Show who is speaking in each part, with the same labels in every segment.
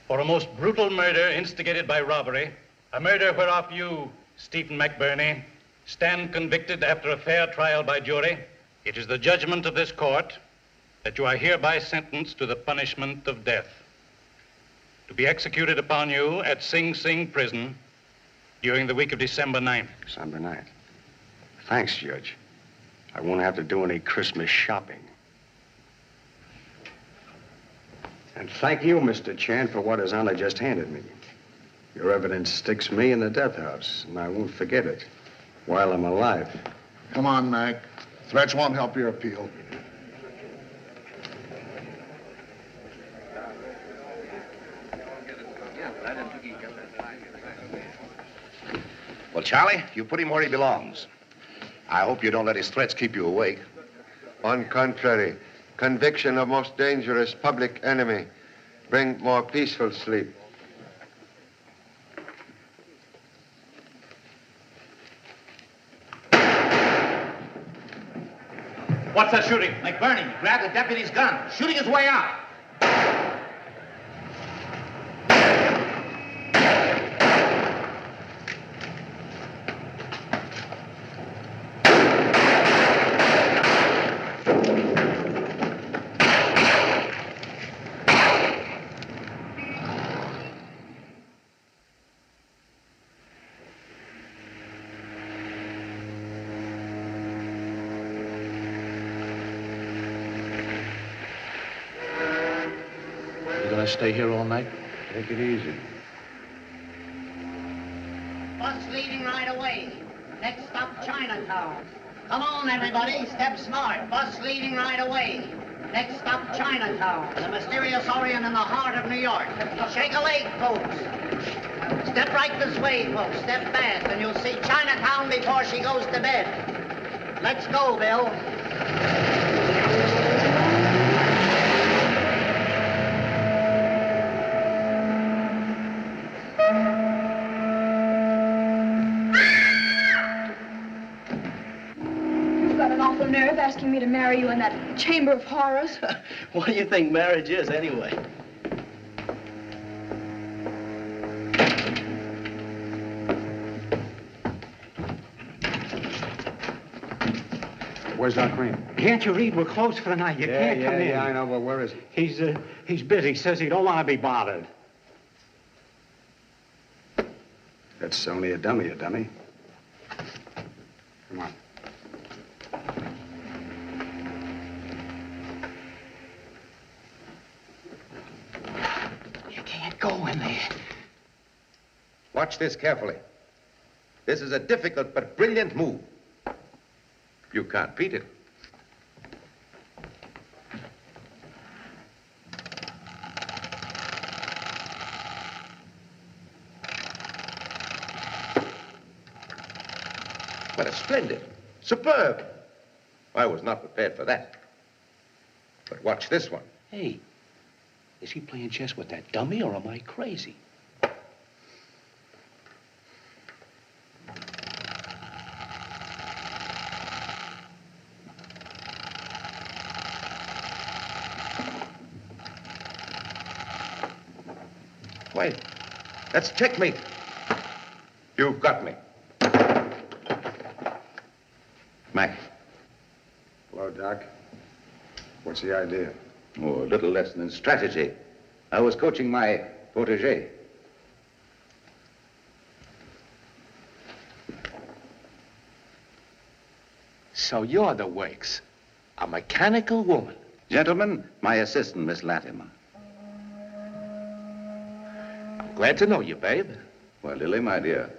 Speaker 1: For a most brutal murder instigated by robbery, a murder whereof you, Stephen McBurney, stand convicted after a fair trial by jury, it is the judgment of this court that you are hereby sentenced to the punishment of death, to be executed upon you at Sing Sing Prison during the week of December 9th.
Speaker 2: December 9th. Thanks, Judge. I won't have to do any Christmas shopping. And thank you, Mr. Chan, for what His Honor just handed me. Your evidence sticks me in the death house, and I won't forget it while I'm alive.
Speaker 3: Come on, Mac. Threats won't help your appeal.
Speaker 4: Well, Charlie, you put him where he belongs. I hope you don't let his threats keep you awake.
Speaker 5: On contrary, conviction of most dangerous public enemy bring more peaceful sleep.
Speaker 6: What's that shooting? McBurney grabbed the deputy's gun, shooting his way out.
Speaker 7: Stay here all night?
Speaker 2: Take it easy.
Speaker 8: Bus leaving right away. Next stop, Chinatown. Come on, everybody. Step smart. Bus leaving right away. Next stop, Chinatown. The mysterious Orient in the heart of New York. Shake a leg, folks. Step right this way, folks. Step fast, and you'll see Chinatown before she goes to bed. Let's go, Bill.
Speaker 9: Nerve asking me to marry you in that chamber of horrors.
Speaker 7: What do you think marriage is, anyway?
Speaker 2: Where's Doc Green?
Speaker 10: Can't you read? We're closed for the night. You can't come in.
Speaker 2: Yeah, I know, but where is he?
Speaker 10: He's busy. Says he don't want to be bothered.
Speaker 2: That's only a dummy. Come on.
Speaker 10: Go in there.
Speaker 4: Watch this carefully. This is a difficult but brilliant move. You can't beat it. What a splendid, superb. I was not prepared for that. But watch this one.
Speaker 7: Hey, is he playing chess with that dummy, or am I crazy?
Speaker 4: Wait, that's checkmate. You've got me. Mac.
Speaker 2: Hello, Doc. What's the idea?
Speaker 4: Oh, a little lesson in strategy. I was coaching my protégé.
Speaker 7: So you're the Wakes, a mechanical woman.
Speaker 4: Gentlemen, my assistant, Miss Latimer.
Speaker 7: Glad to know you, babe.
Speaker 4: Well, Lily, my dear,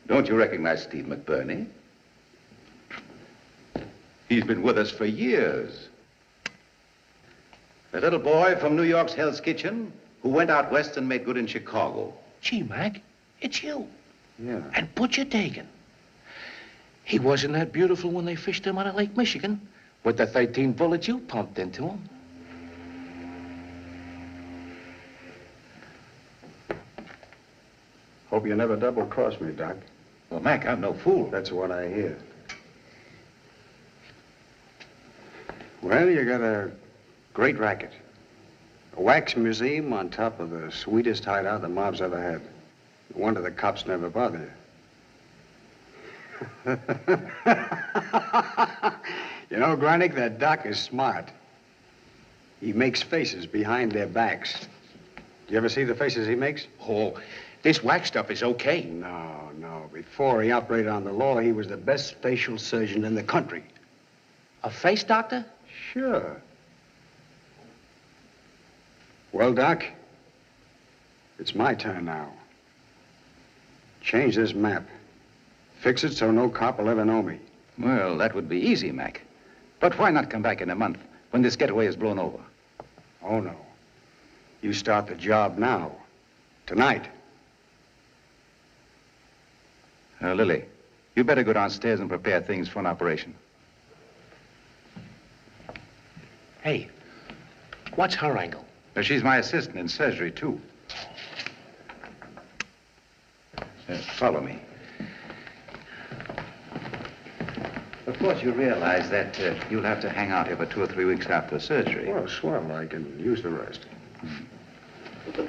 Speaker 4: don't you recognize Steve McBurney? He's been with us for years. The little boy from New York's Hell's Kitchen who went out west and made good in Chicago.
Speaker 7: Gee, Mac, it's you.
Speaker 2: Yeah.
Speaker 7: And Butcher Dagan. He wasn't that beautiful when they fished him out of Lake Michigan with the 13 bullets you pumped into him.
Speaker 2: Hope you never double-cross me, Doc.
Speaker 4: Well, Mac, I'm no fool.
Speaker 2: That's what I hear. Well, you got a great racket. A wax museum on top of the sweetest hideout the mob's ever had. No wonder the cops never bother you. You know, Granick, that doc is smart. He makes faces behind their backs. Do you ever see the faces he makes?
Speaker 7: Oh, this wax stuff is okay.
Speaker 2: No, no. Before he operated on the law, he was the best facial surgeon in the country.
Speaker 7: A face doctor?
Speaker 2: Sure. Well, Doc, it's my turn now. Change this map. Fix it so no cop will ever know me.
Speaker 11: Well, that would be easy, Mac. But why not come back in a month when this getaway is blown over?
Speaker 2: Oh, no. You start the job now. Tonight.
Speaker 11: Lily, you better go downstairs and prepare things for an operation.
Speaker 7: Hey, what's her angle?
Speaker 11: She's my assistant in surgery, too. Follow me. Of course, you realize that you'll have to hang out here for 2 or 3 weeks after surgery.
Speaker 2: Well, swell. I can use the rest.
Speaker 10: You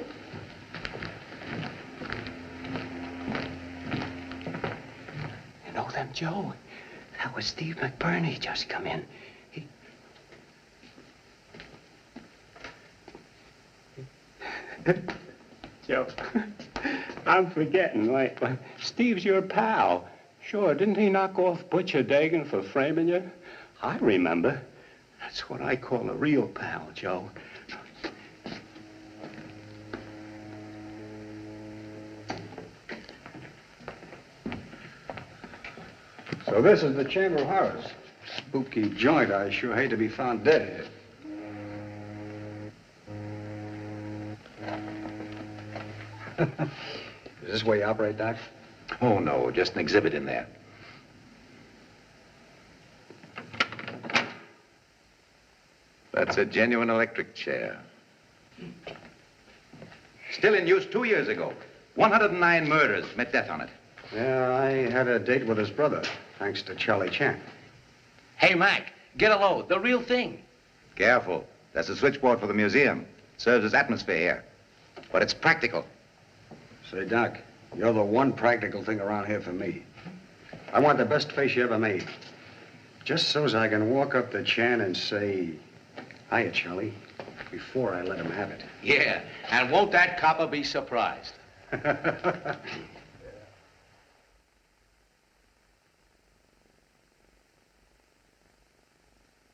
Speaker 10: know them, Joe? That was Steve McBurney just come in. Joe, I'm forgetting. Wait, Steve's your pal. Sure, didn't he knock off Butcher Dagan for framing you? I remember. That's what I call a real pal, Joe.
Speaker 2: So this is the Chamber of Horrors. Spooky joint. I sure hate to be found dead here. Is this where you operate, Doc?
Speaker 11: Oh, no, just an exhibit in there. That's a genuine electric chair. Still in use 2 years ago. 109 murders met death on it.
Speaker 2: Yeah, I had a date with his brother, thanks to Charlie Chan.
Speaker 7: Hey, Mac, get a load. The real thing.
Speaker 11: Careful. That's a switchboard for the museum. Serves as atmosphere here. But it's practical.
Speaker 2: Say, Doc, you're the one practical thing around here for me. I want the best face you ever made. Just so as I can walk up to Chan and say, hiya, Charlie, before I let him have it.
Speaker 7: Yeah, and won't that copper be surprised?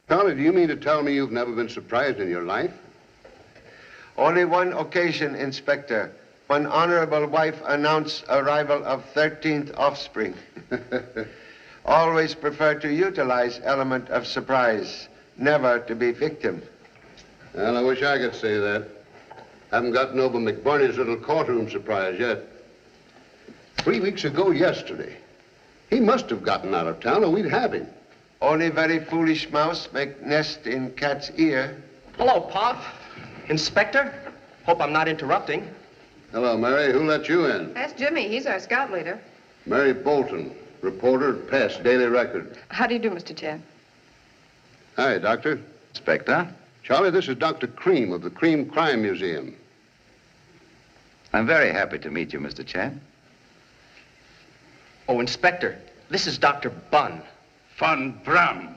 Speaker 12: Charlie, do you mean to tell me you've never been surprised in your life?
Speaker 5: Only one occasion, Inspector, when honorable wife announced arrival of 13th offspring. Always prefer to utilize element of surprise, never to be victim.
Speaker 12: Well, I wish I could say that. Haven't gotten over McBurney's little courtroom surprise yet. 3 weeks ago yesterday. He must have gotten out of town or we'd have him.
Speaker 5: Only very foolish mouse make nest in cat's ear.
Speaker 13: Hello, Pop. Inspector? Hope I'm not interrupting.
Speaker 12: Hello, Mary. Who let you in?
Speaker 14: That's Jimmy. He's our scout leader.
Speaker 12: Mary Bolton, reporter at Pest, Daily Record.
Speaker 14: How do you do, Mr. Chan?
Speaker 12: Hi, Doctor.
Speaker 11: Inspector?
Speaker 12: Charlie, this is Dr. Cream of the Cream Crime Museum.
Speaker 11: I'm very happy to meet you, Mr. Chan.
Speaker 13: Oh, Inspector, this is Dr. Bunn.
Speaker 15: Von Braun.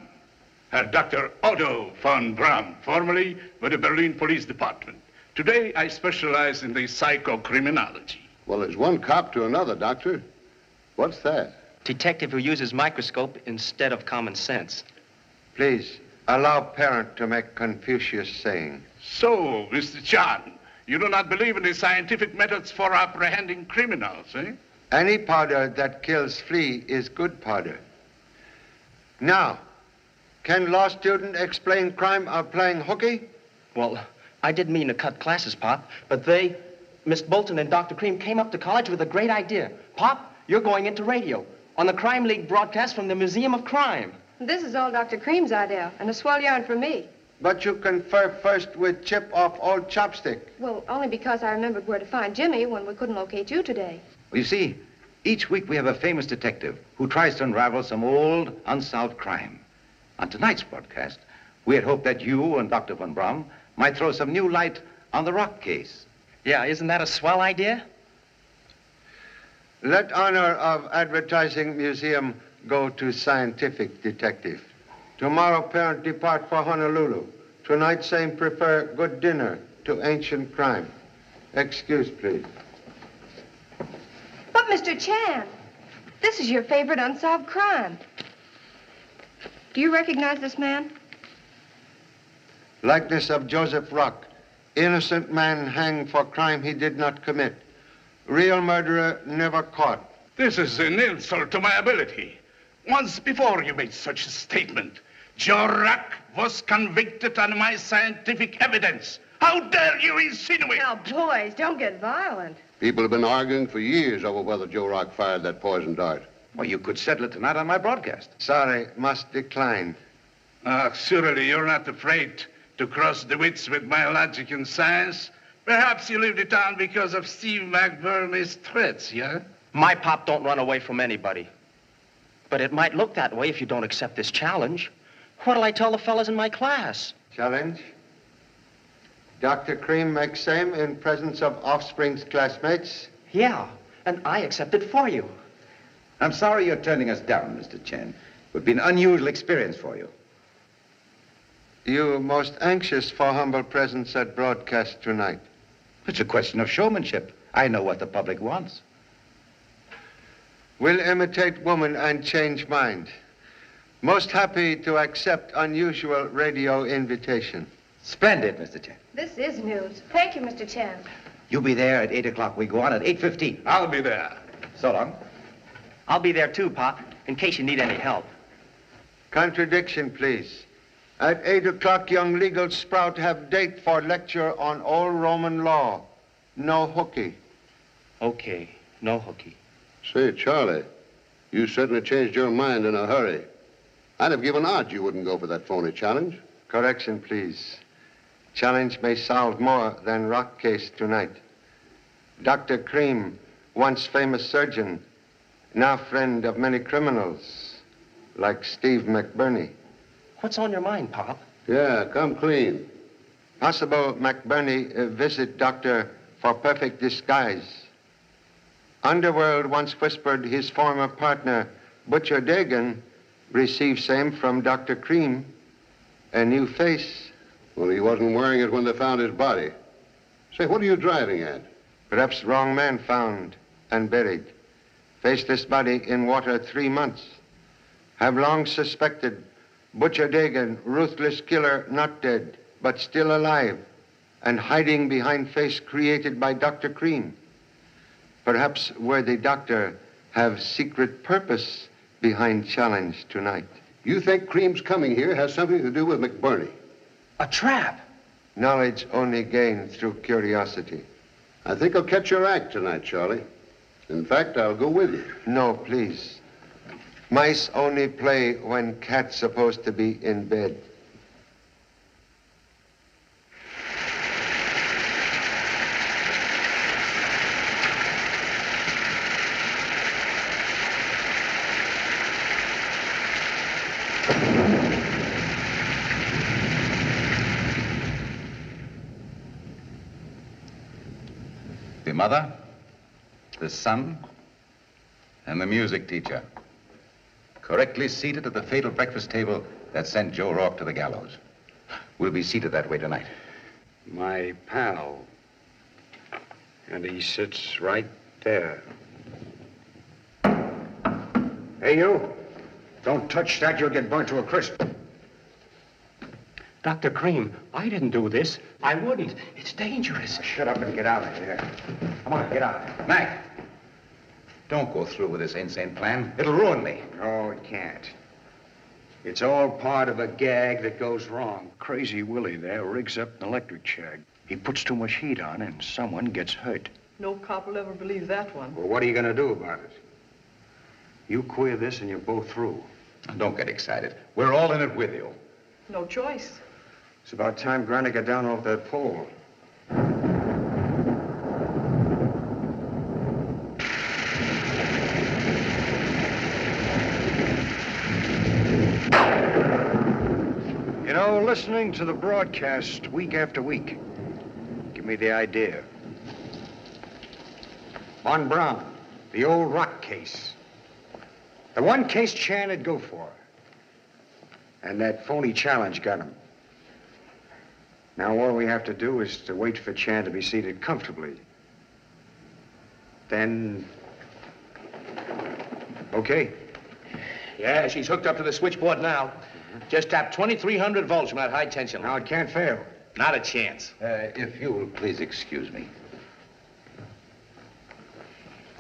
Speaker 15: Dr. Otto von Braun, formerly with the Berlin Police Department. Today, I specialize in the psychocriminology.
Speaker 12: Well, there's one cop to another, Doctor. What's that?
Speaker 13: Detective who uses microscope instead of common sense.
Speaker 5: Please, allow parent to make Confucius saying.
Speaker 15: So, Mr. Chan, you do not believe in the scientific methods for apprehending criminals, eh?
Speaker 5: Any powder that kills flea is good powder. Now, can law student explain crime of playing hooky?
Speaker 13: Well, I didn't mean to cut classes, Pop, but Miss Bolton and Dr. Cream came up to college with a great idea. Pop, you're going into radio on the Crime League broadcast from the Museum of Crime.
Speaker 14: This is all Dr. Cream's idea, and a swell yarn for me.
Speaker 5: But you confer first with Chip off old Chopstick.
Speaker 14: Well, only because I remembered where to find Jimmy when we couldn't locate you today.
Speaker 11: Well, you see, each week we have a famous detective who tries to unravel some old, unsolved crime. On tonight's broadcast, we had hoped that you and Dr. von Braun might throw some new light on the rock case.
Speaker 13: Yeah, isn't that a swell idea?
Speaker 5: Let honor of advertising museum go to scientific detective. Tomorrow, parent depart for Honolulu. Tonight, same prefer good dinner to ancient crime. Excuse, please.
Speaker 14: But, Mr. Chan, this is your favorite unsolved crime. Do you recognize this man?
Speaker 5: Likeness of Joseph Rock. Innocent man hanged for crime he did not commit. Real murderer never caught.
Speaker 15: This is an insult to my ability. Once before you made such a statement. Joe Rock was convicted on my scientific evidence. How dare you insinuate?
Speaker 14: Now, boys, don't get violent.
Speaker 12: People have been arguing for years over whether Joe Rock fired that poison dart.
Speaker 11: Well, you could settle it tonight on my broadcast.
Speaker 5: Sorry, must decline.
Speaker 15: Surely you're not afraid to cross the wits with my logic and science. Perhaps you lived it down because of Steve McBurney's threats, yeah?
Speaker 13: My pop don't run away from anybody. But it might look that way if you don't accept this challenge. What'll I tell the fellas in my class?
Speaker 5: Challenge? Dr. Cream makes same in presence of offspring's classmates?
Speaker 13: Yeah, and I accept it for you.
Speaker 11: I'm sorry you're turning us down, Mr. Chen. It would be an unusual experience for you.
Speaker 5: You most anxious for humble presence at broadcast tonight?
Speaker 11: It's a question of showmanship. I know what the public wants.
Speaker 5: Will imitate woman and change mind. Most happy to accept unusual radio invitation.
Speaker 11: Splendid, Mr. Chen.
Speaker 14: This is news. Thank you, Mr. Chan.
Speaker 11: You'll be there at 8 o'clock. We go on at 8:15.
Speaker 15: I'll be there.
Speaker 11: So long.
Speaker 13: I'll be there too, Pop, in case you need any help.
Speaker 5: Contradiction, please. At 8 o'clock, young legal sprout have date for lecture on old Roman law. No hooky.
Speaker 13: Okay, no hooky.
Speaker 12: Say, Charlie, you certainly changed your mind in a hurry. I'd have given odds you wouldn't go for that phony challenge.
Speaker 5: Correction, please. Challenge may solve more than rock case tonight. Dr. Cream, once famous surgeon, now friend of many criminals, like Steve McBurney.
Speaker 13: What's on your mind, Pop?
Speaker 12: Yeah, come clean.
Speaker 5: Possible McBurney visit doctor for perfect disguise. Underworld once whispered his former partner, Butcher Dagan, received same from Dr. Cream. A new face.
Speaker 12: Well, he wasn't wearing it when they found his body. Say, what are you driving at?
Speaker 5: Perhaps wrong man found and buried. Faceless body in water 3 months. Have long suspected Butcher Dagan, ruthless killer, not dead, but still alive, and hiding behind face created by Dr. Cream. Perhaps worthy doctor have secret purpose behind challenge tonight.
Speaker 12: You think Cream's coming here has something to do with McBurney?
Speaker 13: A trap.
Speaker 5: Knowledge only gained through curiosity.
Speaker 12: I think I'll catch your act tonight, Charlie. In fact, I'll go with you.
Speaker 5: No, please. Mice only play when cat's supposed to be in bed.
Speaker 11: The mother, the son, and the music teacher. Correctly seated at the fatal breakfast table that sent Joe Rock to the gallows. We'll be seated that way tonight.
Speaker 2: My pal. And he sits right there. Hey, you. Don't touch that. You'll get burnt to a crisp.
Speaker 10: Dr. Cream, I didn't do this. I wouldn't. It's dangerous.
Speaker 2: Shut up and get out of here. Come on, get out.
Speaker 11: Mac, don't go through with this insane plan. It'll ruin me.
Speaker 2: No, it can't. It's all part of a gag that goes wrong. Crazy Willie there rigs up an electric shag. He puts too much heat on and someone gets hurt.
Speaker 16: No cop will ever believe that one.
Speaker 2: Well, what are you going to do about it? You queer this and you're both through.
Speaker 11: Don't get excited. We're all in it with you.
Speaker 16: No choice.
Speaker 2: It's about time Granny got down off that pole. You know, listening to the broadcast week after week, give me the idea. Von Braun, the old rock case. The one case Chan would go for. And that phony challenge got him. Now all we have to do is to wait for Chan to be seated comfortably. Then... Okay.
Speaker 7: Yeah, she's hooked up to the switchboard now. Just tapped 2,300 volts from that high tension.
Speaker 2: Now it can't fail.
Speaker 7: Not a chance.
Speaker 11: If you will please excuse me.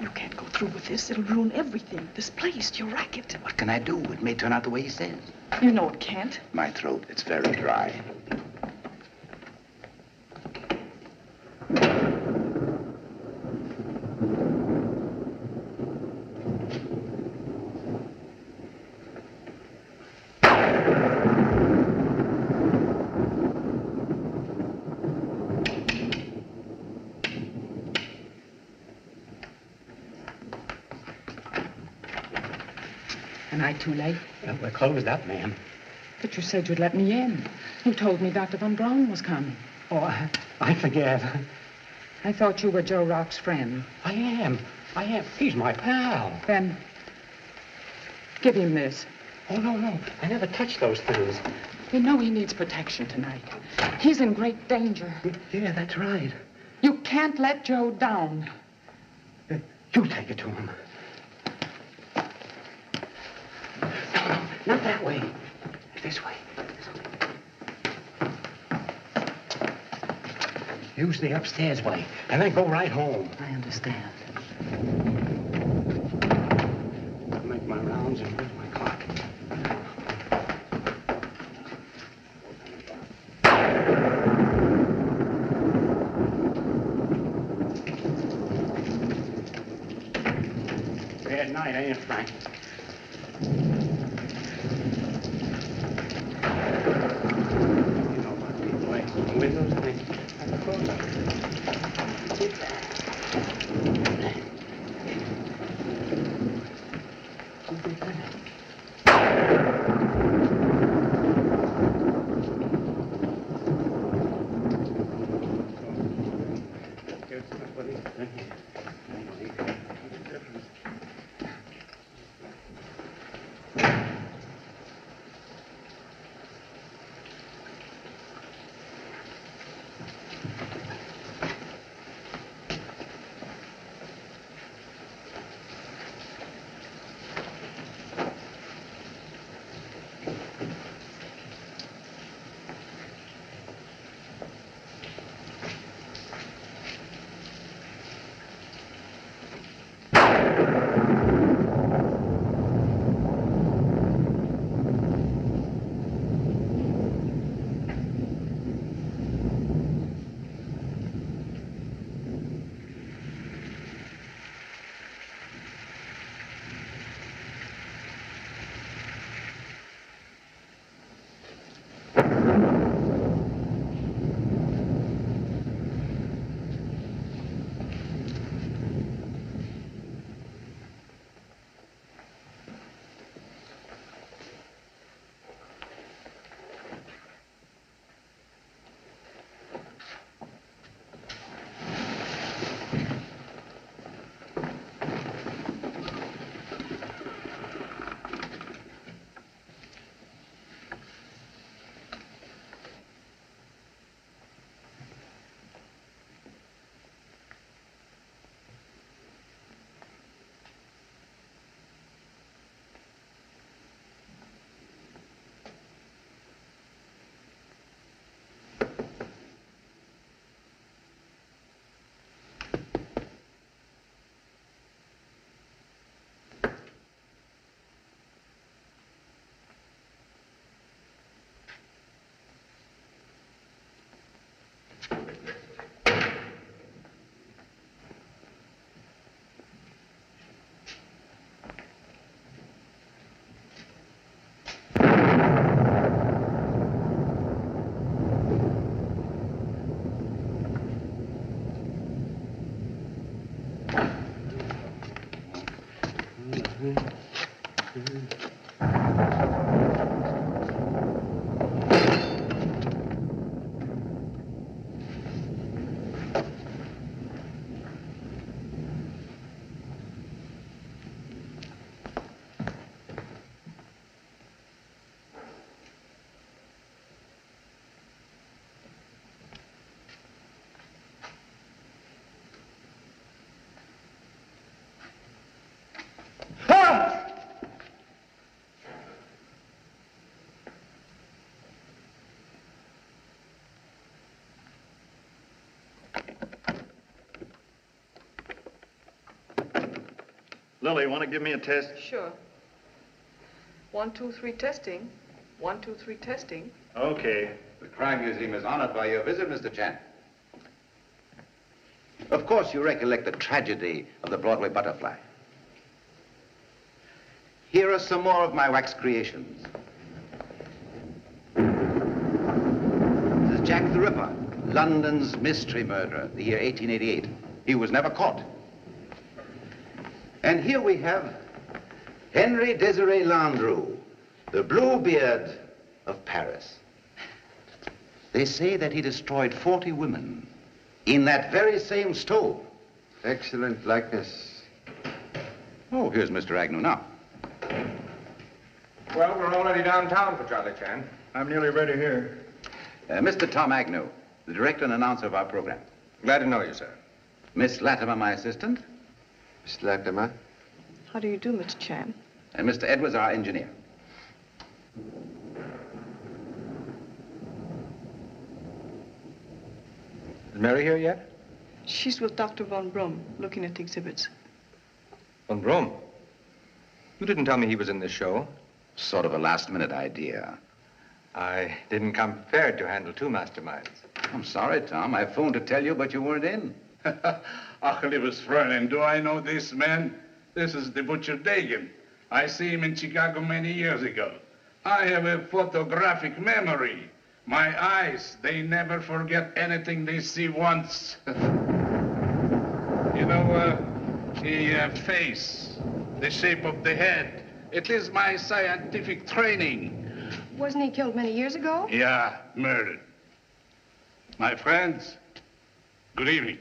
Speaker 16: You can't go through with this. It'll ruin everything. This place, your racket.
Speaker 11: What can I do? It may turn out the way he says.
Speaker 16: You know it can't.
Speaker 11: My throat, it's very dry.
Speaker 17: Am I too late?
Speaker 10: We're closed up, ma'am.
Speaker 17: But you said you'd let me in. You told me Dr. Von Braun was coming.
Speaker 10: Oh, I forget.
Speaker 17: I thought you were Joe Rock's friend.
Speaker 10: I am. He's my pal.
Speaker 17: Then, give him this.
Speaker 10: Oh, no. I never touched those things.
Speaker 17: You know he needs protection tonight. He's in great danger.
Speaker 10: Yeah, that's right.
Speaker 17: You can't let Joe down.
Speaker 10: You take it to him. No, not that way. This way. Use the upstairs way, and then go right home.
Speaker 17: I understand.
Speaker 10: I'll make my rounds and where's my clock? Bad night, ain't it, Frank? Windows, I think.
Speaker 18: Lily, want to give me a test?
Speaker 16: Sure. 1, 2, 3 testing. 1, 2, 3 testing.
Speaker 18: Okay.
Speaker 11: The Crime Museum is honored by your visit, Mr. Chan. Of course, you recollect the tragedy of the Broadway butterfly. Here are some more of my wax creations. This is Jack the Ripper, London's mystery murderer, the year 1888. He was never caught. And here we have Henry Desiree Landru, the Bluebeard of Paris. They say that he destroyed 40 women in that very same stove.
Speaker 5: Excellent likeness.
Speaker 11: Oh, here's Mr. Agnew now.
Speaker 19: Well, we're already downtown for Charlie Chan.
Speaker 18: I'm nearly ready here.
Speaker 11: Mr. Tom Agnew, the director and announcer of our program.
Speaker 19: Glad to know you, sir.
Speaker 11: Miss Latimer, my assistant.
Speaker 5: Miss Latimer.
Speaker 16: How do you do, Mr. Chan?
Speaker 11: And Mr. Edwards, our engineer.
Speaker 19: Is Mary here yet?
Speaker 16: She's with Dr. Von Brum, looking at the exhibits.
Speaker 19: Von Brum? You didn't tell me he was in this show.
Speaker 11: Sort of a last-minute idea.
Speaker 19: I didn't come prepared to handle two masterminds.
Speaker 11: I'm sorry, Tom. I phoned to tell you, but you weren't in.
Speaker 15: Ach, liebes Fräulein, do I know this man? This is the butcher Dagan. I see him in Chicago many years ago. I have a photographic memory. My eyes, they never forget anything they see once. You know, the face, the shape of the head. It is my scientific training.
Speaker 14: Wasn't he killed many years ago?
Speaker 15: Yeah, murdered. My friends, good evening.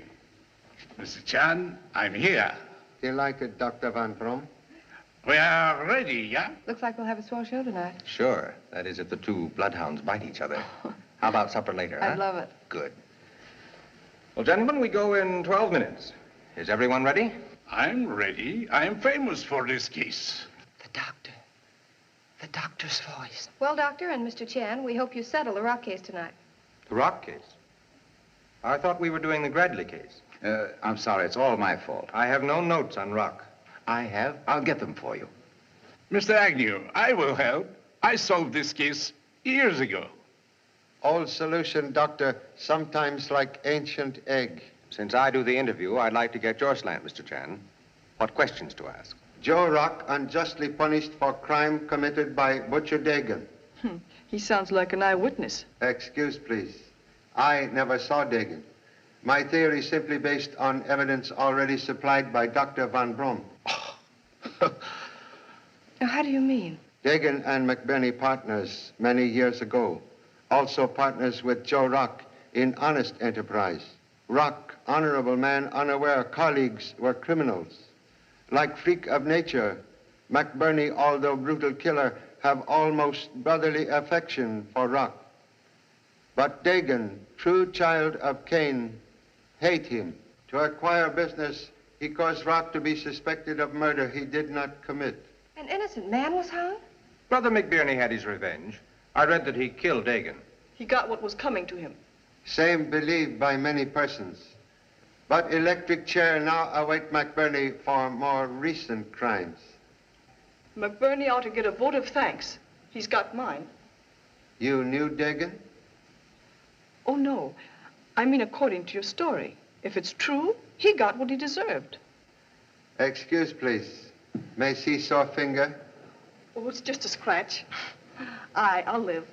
Speaker 15: Mr. Chan, I'm here.
Speaker 5: Do you like it, Dr. Van Brom?
Speaker 15: We are ready, yeah?
Speaker 14: Looks like we'll have a swell show tonight.
Speaker 19: Sure. That is if the two bloodhounds bite each other. How about supper later, huh?
Speaker 14: I'd love it.
Speaker 19: Good. Well, gentlemen, we go in 12 minutes. Is everyone ready?
Speaker 15: I'm ready. I am famous for this case.
Speaker 13: The doctor's voice.
Speaker 14: Well, Doctor and Mr. Chan, we hope you settle the rock case tonight.
Speaker 19: The Rock case? I thought we were doing the Gradley case.
Speaker 11: I'm sorry. It's all my fault.
Speaker 19: I have no notes on Rock.
Speaker 11: I have. I'll get them for you.
Speaker 15: Mr. Agnew, I will help. I solved this case years ago.
Speaker 5: Old solution, Doctor, sometimes like ancient egg.
Speaker 19: Since I do the interview, I'd like to get your slant, Mr. Chan. What questions to ask?
Speaker 5: Joe Rock unjustly punished for crime committed by Butcher Dagan.
Speaker 16: He sounds like an eyewitness.
Speaker 5: Excuse, please. I never saw Dagan. My theory is simply based on evidence already supplied by Dr. Van Brom.
Speaker 14: Now, how do you mean?
Speaker 5: Dagan and McBurney partners many years ago. Also partners with Joe Rock in honest enterprise. Rock, honorable man, unaware colleagues were criminals. Like freak of nature, McBurney, although brutal killer, have almost brotherly affection for Rock. But Dagan, true child of Cain, hate him. To acquire business, he caused Rock to be suspected of murder he did not commit.
Speaker 14: An innocent man was hung?
Speaker 19: Brother McBurney had his revenge. I read that he killed Dagan.
Speaker 16: He got what was coming to him.
Speaker 5: Same believed by many persons. But electric chair now await McBurney for more recent crimes.
Speaker 16: McBurney ought to get a vote of thanks. He's got mine.
Speaker 5: You knew Dagan?
Speaker 16: Oh, no. I mean, according to your story. If it's true, he got what he deserved.
Speaker 5: Excuse, please. May see sore finger?
Speaker 16: Oh, it's just a scratch. I'll live.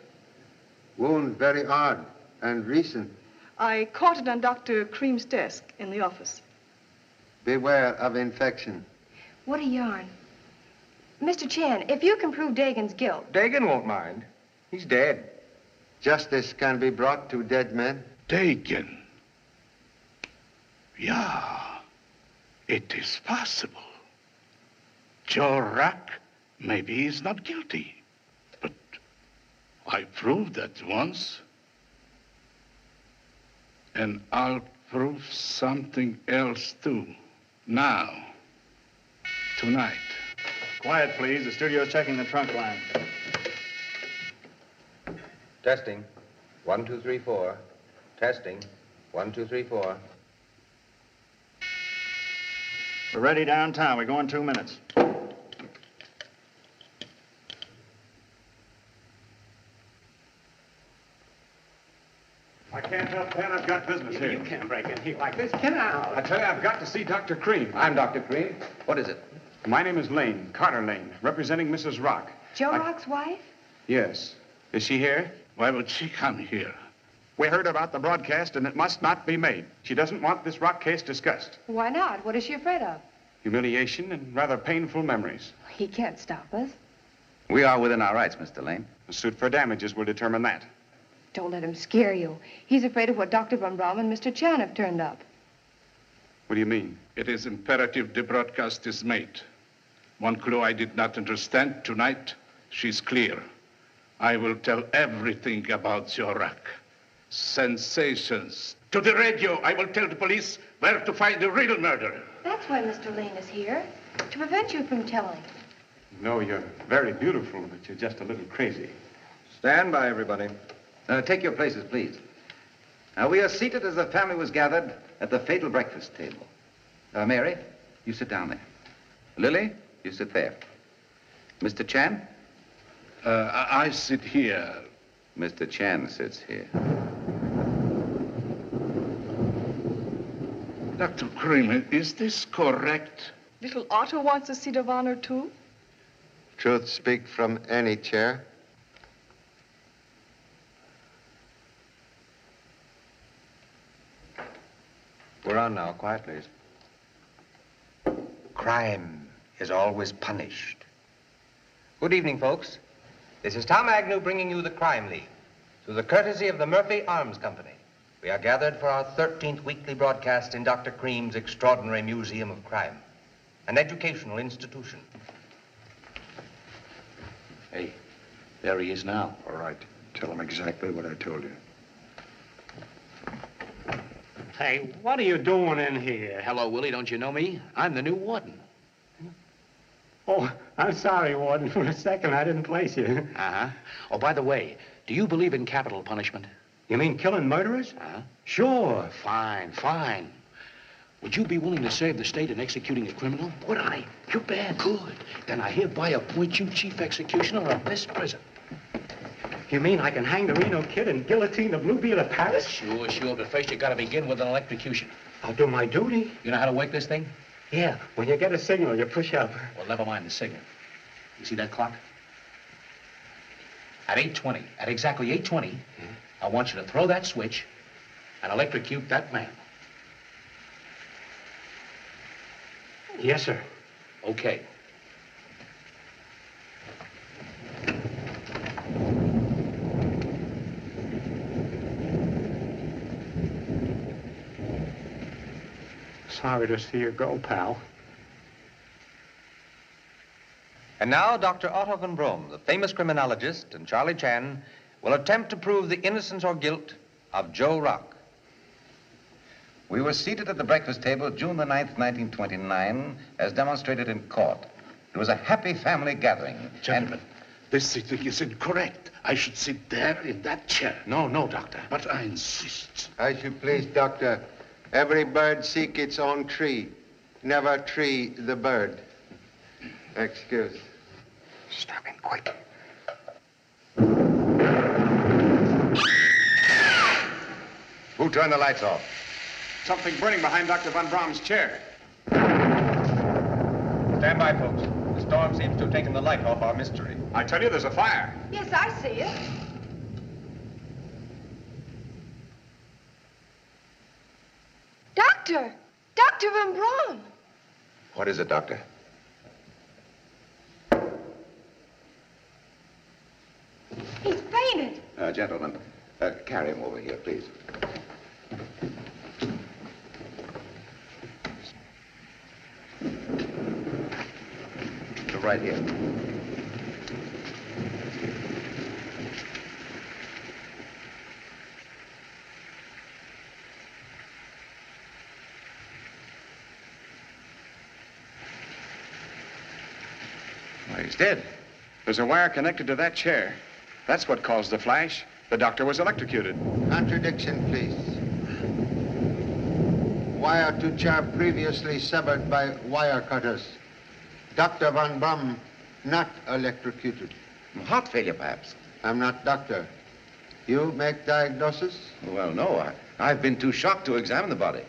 Speaker 5: Wound very odd and recent.
Speaker 16: I caught it on Dr. Cream's desk in the office.
Speaker 5: Beware of infection.
Speaker 14: What a yarn. Mr. Chan, if you can prove Dagan's guilt...
Speaker 19: Dagan won't mind. He's dead.
Speaker 5: Justice can be brought to dead men.
Speaker 15: Dagan. Yeah, it is possible. Joe Rack, maybe he's not guilty. But I proved that once. And I'll prove something else, too. Now. Tonight.
Speaker 18: Quiet, please. The studio's checking the trunk line.
Speaker 19: Testing. 1, 2, 3, 4. Testing. 1, 2, 3, 4.
Speaker 18: We're ready downtown. We go in 2 minutes.
Speaker 10: I can't help that. I've got business here.
Speaker 7: You can't break in here like this. Get out.
Speaker 10: I tell you, I've got to see Dr. Cream.
Speaker 4: I'm Dr. Cream. What is it?
Speaker 10: My name is Lane, Carter Lane, representing Mrs. Rock.
Speaker 14: Joe Rock's wife?
Speaker 10: Yes. Is she here?
Speaker 15: Why would she come here?
Speaker 10: We heard about the broadcast, and it must not be made. She doesn't want this Rock case discussed.
Speaker 14: Why not? What is she afraid of?
Speaker 10: Humiliation and rather painful memories.
Speaker 14: He can't stop us.
Speaker 11: We are within our rights, Mr. Lane.
Speaker 10: A suit for damages will determine that.
Speaker 14: Don't let him scare you. He's afraid of what Dr. Von Braun and Mr. Chan have turned up.
Speaker 10: What do you mean?
Speaker 15: It is imperative the broadcast is made. One clue I did not understand tonight, she's clear. I will tell everything about Zorak. Sensations. To the radio, I will tell the police where to find the real murderer.
Speaker 14: That's why Mr. Lane is here, to prevent you from telling.
Speaker 10: No, you're very beautiful, but you're just a little crazy.
Speaker 19: Stand by, everybody.
Speaker 11: Take your places, please. Now, we are seated as the family was gathered at the fatal breakfast table. Mary, you sit down there. Lily, you sit there. Mr. Chan?
Speaker 15: I sit here.
Speaker 11: Mr. Chan sits here.
Speaker 15: Dr. Cream, is this correct?
Speaker 16: Little Otto wants a seat of honor, too?
Speaker 5: Truth speak from any chair.
Speaker 4: We're on now. Quiet, please. Crime is always punished. Good evening, folks. This is Tom Agnew bringing you the Crime League through the courtesy of the Murphy Arms Company. We are gathered for our 13th weekly broadcast in Dr. Cream's extraordinary Museum of Crime, an educational institution.
Speaker 7: Hey, there he is now.
Speaker 2: All right. Tell him exactly what I told you.
Speaker 10: Hey, what are you doing in here?
Speaker 7: Hello, Willie. Don't you know me? I'm the new warden.
Speaker 10: Oh, I'm sorry, Warden. For a second, I didn't place you.
Speaker 7: Uh-huh. Oh, by the way, do you believe in capital punishment?
Speaker 10: You mean killing murderers?
Speaker 7: Uh-huh.
Speaker 10: Sure.
Speaker 7: Fine, fine. Would you be willing to save the state in executing a criminal? Would I? You bet. Good. Then I hereby appoint you chief executioner of this prison.
Speaker 10: You mean I can hang the Reno kid and guillotine the Bluebeard of Paris?
Speaker 7: Sure, sure, but first you gotta begin with an electrocution.
Speaker 10: I'll do my duty.
Speaker 7: You know how to work this thing?
Speaker 10: Yeah, when you get a signal, you push up.
Speaker 7: Well, never mind the signal. You see that clock? At 8:20, at exactly 8:20, I want you to throw that switch and electrocute that man.
Speaker 10: Yes, sir.
Speaker 7: Okay.
Speaker 10: Sorry to see you go, pal.
Speaker 4: And now, Dr. Otto von Braun, the famous criminologist, and Charlie Chan will attempt to prove the innocence or guilt of Joe Rock.
Speaker 11: We were seated at the breakfast table June the 9th, 1929, as demonstrated in court. It was a happy family gathering.
Speaker 15: Gentlemen, this sitting is incorrect. I should sit there in that chair.
Speaker 7: No, Doctor.
Speaker 15: But I insist.
Speaker 5: As you please, Doctor. Every bird seek its own tree. Never tree the bird. Excuse.
Speaker 2: Stop him, quick.
Speaker 11: Who turned the lights off?
Speaker 10: Something burning behind Dr. Von Braun's chair.
Speaker 19: Stand by, folks. The storm seems to have taken the light off our mystery.
Speaker 10: I tell you, there's a fire.
Speaker 14: Yes, I see it. Doctor! Dr. Von Braun!
Speaker 11: What is it, Doctor?
Speaker 14: He's fainted.
Speaker 11: Gentlemen, carry him over here, please. Right here. Well, he's dead.
Speaker 10: There's a wire connected to that chair. That's what caused the flash. The doctor was electrocuted.
Speaker 5: Contradiction, please. Wire to chair previously severed by wire cutters. Dr. Van Brum not electrocuted.
Speaker 11: Heart failure, perhaps.
Speaker 5: I'm not doctor. You make diagnosis?
Speaker 11: Well, no. I've been too shocked to examine the body.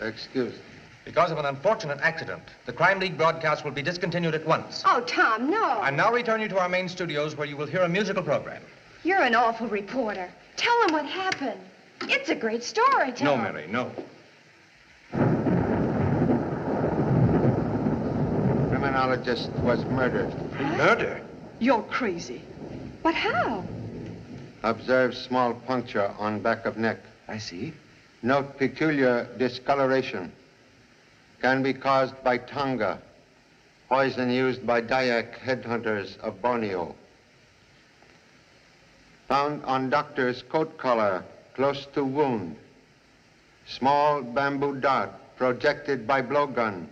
Speaker 5: Excuse.
Speaker 4: Because of an unfortunate accident, the Crime League broadcast will be discontinued at once.
Speaker 14: Oh, Tom, no.
Speaker 4: I now return you to our main studios where you will hear a musical program.
Speaker 14: You're an awful reporter. Tell him what happened. It's a great story, Tom.
Speaker 4: No, Mary, no.
Speaker 5: Criminologist was murdered.
Speaker 4: Murder?
Speaker 16: You're crazy.
Speaker 14: But how?
Speaker 5: Observe small puncture on back of neck.
Speaker 11: I see.
Speaker 5: Note peculiar discoloration. Can be caused by tonga, poison used by Dayak headhunters of Borneo. Found on doctor's coat collar, close to wound. Small bamboo dart projected by blowgun,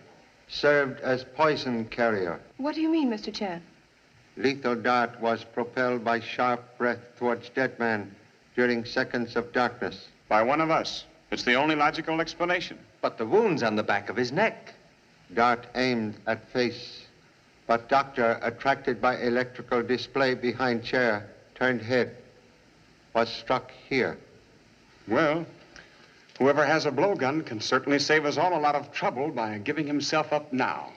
Speaker 5: served as poison carrier.
Speaker 14: What do you mean, Mr. Chan?
Speaker 5: Lethal dart was propelled by sharp breath towards dead man during seconds of darkness.
Speaker 18: By one of us. It's the only logical explanation.
Speaker 4: But the wound's on the back of his neck.
Speaker 5: Dart aimed at face, but doctor, attracted by electrical display behind chair, turned head, was struck here.
Speaker 18: Well, whoever has a blowgun can certainly save us all a lot of trouble by giving himself up now.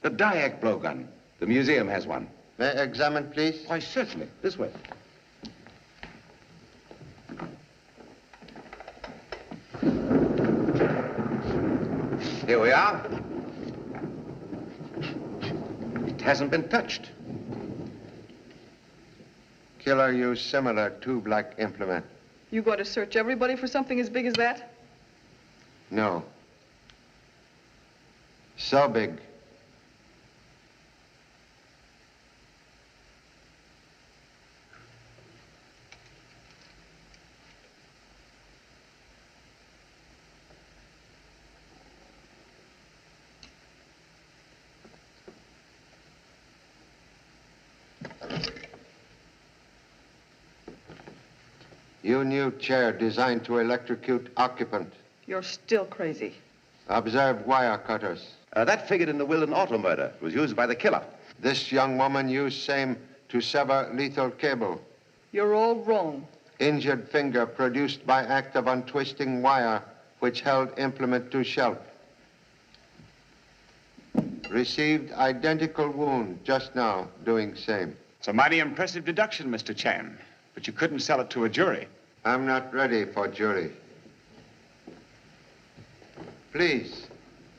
Speaker 11: The Dayak blowgun. The museum has one.
Speaker 5: May I examine, please?
Speaker 11: Why, certainly. This way. Here we are. It hasn't been touched.
Speaker 5: Killer used similar tube-like implement.
Speaker 16: You going to search everybody for something as big as that?
Speaker 5: No. So big. You new chair designed to electrocute occupant.
Speaker 16: You're still crazy.
Speaker 5: Observe wire cutters.
Speaker 11: That figured in the Wilden auto murder. It was used by the killer.
Speaker 5: This young woman used same to sever lethal cable.
Speaker 16: You're all wrong.
Speaker 5: Injured finger produced by act of untwisting wire which held implement to shelf. Received identical wound just now, doing same.
Speaker 18: It's a mighty impressive deduction, Mr. Chan. But you couldn't sell it to a jury.
Speaker 5: I'm not ready for jury. Please,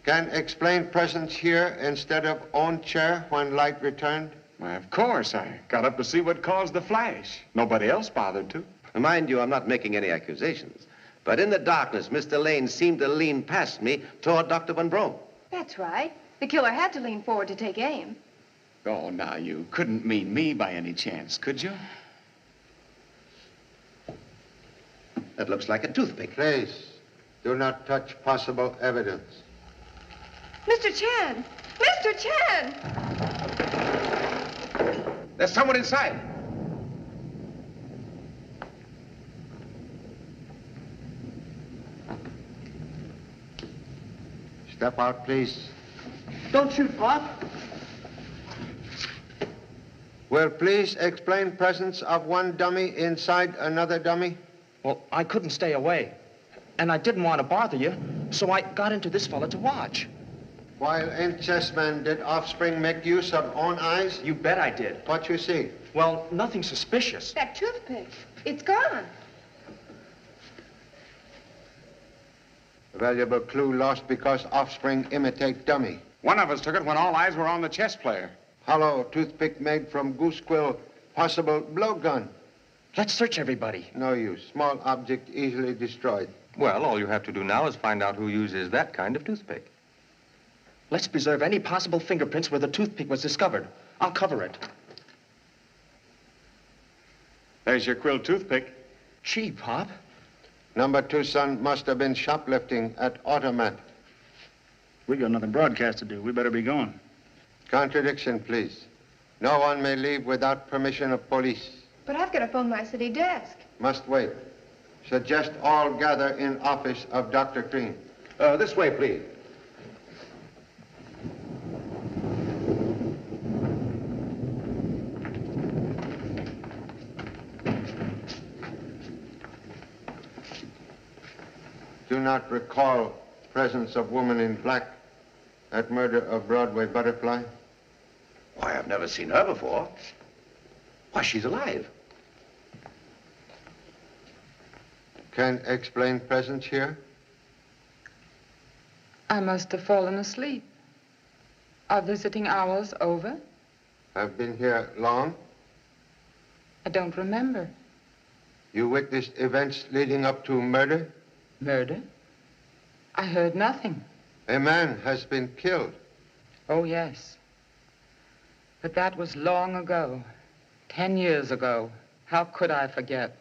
Speaker 5: can explain presence here instead of own chair when light returned?
Speaker 18: Why, of course. I got up to see what caused the flash. Nobody else bothered to.
Speaker 11: Mind you, I'm not making any accusations. But in the darkness, Mr. Lane seemed to lean past me toward Dr. Van Brom.
Speaker 14: That's right. The killer had to lean forward to take aim.
Speaker 18: Oh, now, you couldn't mean me by any chance, could you?
Speaker 11: That looks like a toothpick.
Speaker 5: Please, do not touch possible evidence.
Speaker 14: Mr. Chan! Mr. Chan!
Speaker 11: There's someone inside.
Speaker 5: Step out, please.
Speaker 8: Don't shoot, Pop.
Speaker 5: Will please explain presence of one dummy inside another dummy?
Speaker 13: Well, I couldn't stay away. And I didn't want to bother you, so I got into this fella to watch.
Speaker 5: While in chessmen, did offspring make use of own eyes?
Speaker 13: You bet I did.
Speaker 5: What you see?
Speaker 13: Well, nothing suspicious.
Speaker 14: That toothpick. It's gone.
Speaker 5: A valuable clue lost because offspring imitate dummy.
Speaker 18: One of us took it when all eyes were on the chess player.
Speaker 5: Hollow toothpick made from goose quill, possible blowgun.
Speaker 13: Let's search everybody.
Speaker 5: No use. Small object easily destroyed.
Speaker 4: Well, all you have to do now is find out who uses that kind of toothpick.
Speaker 13: Let's preserve any possible fingerprints where the toothpick was discovered. I'll cover it.
Speaker 18: There's your quill toothpick.
Speaker 13: Gee, Pop.
Speaker 5: Number 2 son must have been shoplifting at Automat.
Speaker 18: We got another broadcast to do. We better be going.
Speaker 5: Contradiction, please. No one may leave without permission of police.
Speaker 14: But I've got to phone my city desk.
Speaker 5: Must wait. Suggest all gather in office of Dr. Cream.
Speaker 11: This way, please.
Speaker 5: Do not recall presence of woman in black at murder of Broadway Butterfly?
Speaker 7: Why, I've never seen her before. Why, she's alive.
Speaker 5: Can explain presence here?
Speaker 17: I must have fallen asleep. Are visiting hours over?
Speaker 5: I've been here long.
Speaker 17: I don't remember.
Speaker 5: You witnessed events leading up to murder?
Speaker 17: Murder? I heard nothing.
Speaker 5: A man has been killed.
Speaker 17: Oh, yes. But that was long ago. 10 years ago. How could I forget?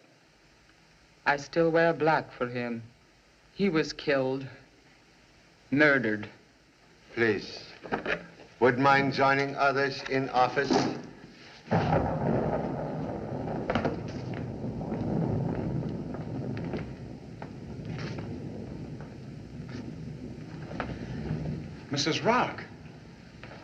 Speaker 17: I still wear black for him. He was killed. Murdered.
Speaker 5: Please. Would mind joining others in office?
Speaker 18: Mrs. Rock.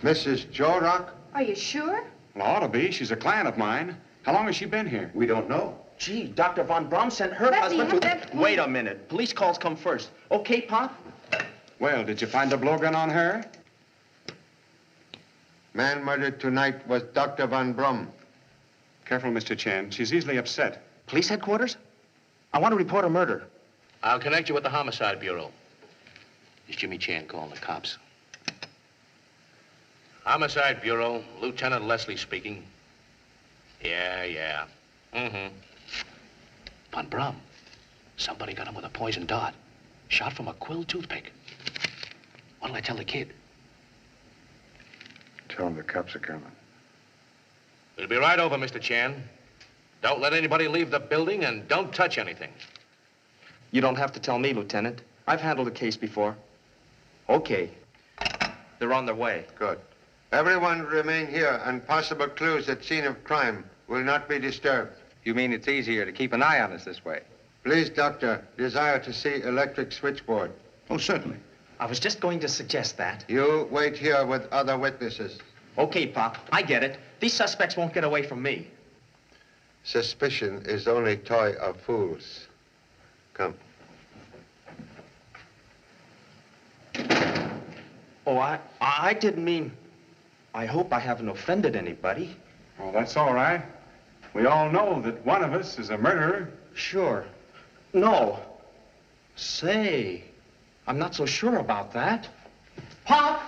Speaker 5: Mrs. Joe Rock?
Speaker 14: Are you sure?
Speaker 18: Well, ought to be. She's a client of mine. How long has she been here?
Speaker 11: We don't know.
Speaker 13: Gee, Dr. Von Braun sent her
Speaker 14: Let me
Speaker 13: husband
Speaker 14: have
Speaker 13: to...
Speaker 14: that-
Speaker 13: Wait a minute. Police calls come first. Okay, Pop?
Speaker 18: Well, did you find a blowgun on her?
Speaker 5: Man murdered tonight was Dr. Von Braun.
Speaker 18: Careful, Mr. Chen. She's easily upset.
Speaker 13: Police headquarters? I want to report a murder.
Speaker 7: I'll connect you with the Homicide Bureau. It's Jimmy Chan calling the cops. Homicide Bureau, Lieutenant Leslie speaking. Yeah. Mm-hmm. Von Braun. Somebody got him with a poison dart. Shot from a quill toothpick. What'll I tell the kid?
Speaker 2: Tell him the cops are coming.
Speaker 7: We'll be right over, Mr. Chan. Don't let anybody leave the building and don't touch anything.
Speaker 13: You don't have to tell me, Lieutenant. I've handled a case before. Okay. They're on their way.
Speaker 5: Good. Everyone remain here, and possible clues at scene of crime will not be disturbed.
Speaker 4: You mean it's easier to keep an eye on us this way?
Speaker 5: Please, Doctor, desire to see electric switchboard.
Speaker 11: Oh, certainly.
Speaker 13: I was just going to suggest that.
Speaker 5: You wait here with other witnesses.
Speaker 13: Okay, Pop. I get it. These suspects won't get away from me.
Speaker 5: Suspicion is only toy of fools. Come.
Speaker 13: Oh, I didn't mean... I hope I haven't offended anybody.
Speaker 18: Well, that's all right. We all know that one of us is a murderer.
Speaker 13: Sure. No. Say, I'm not so sure about that. Pop!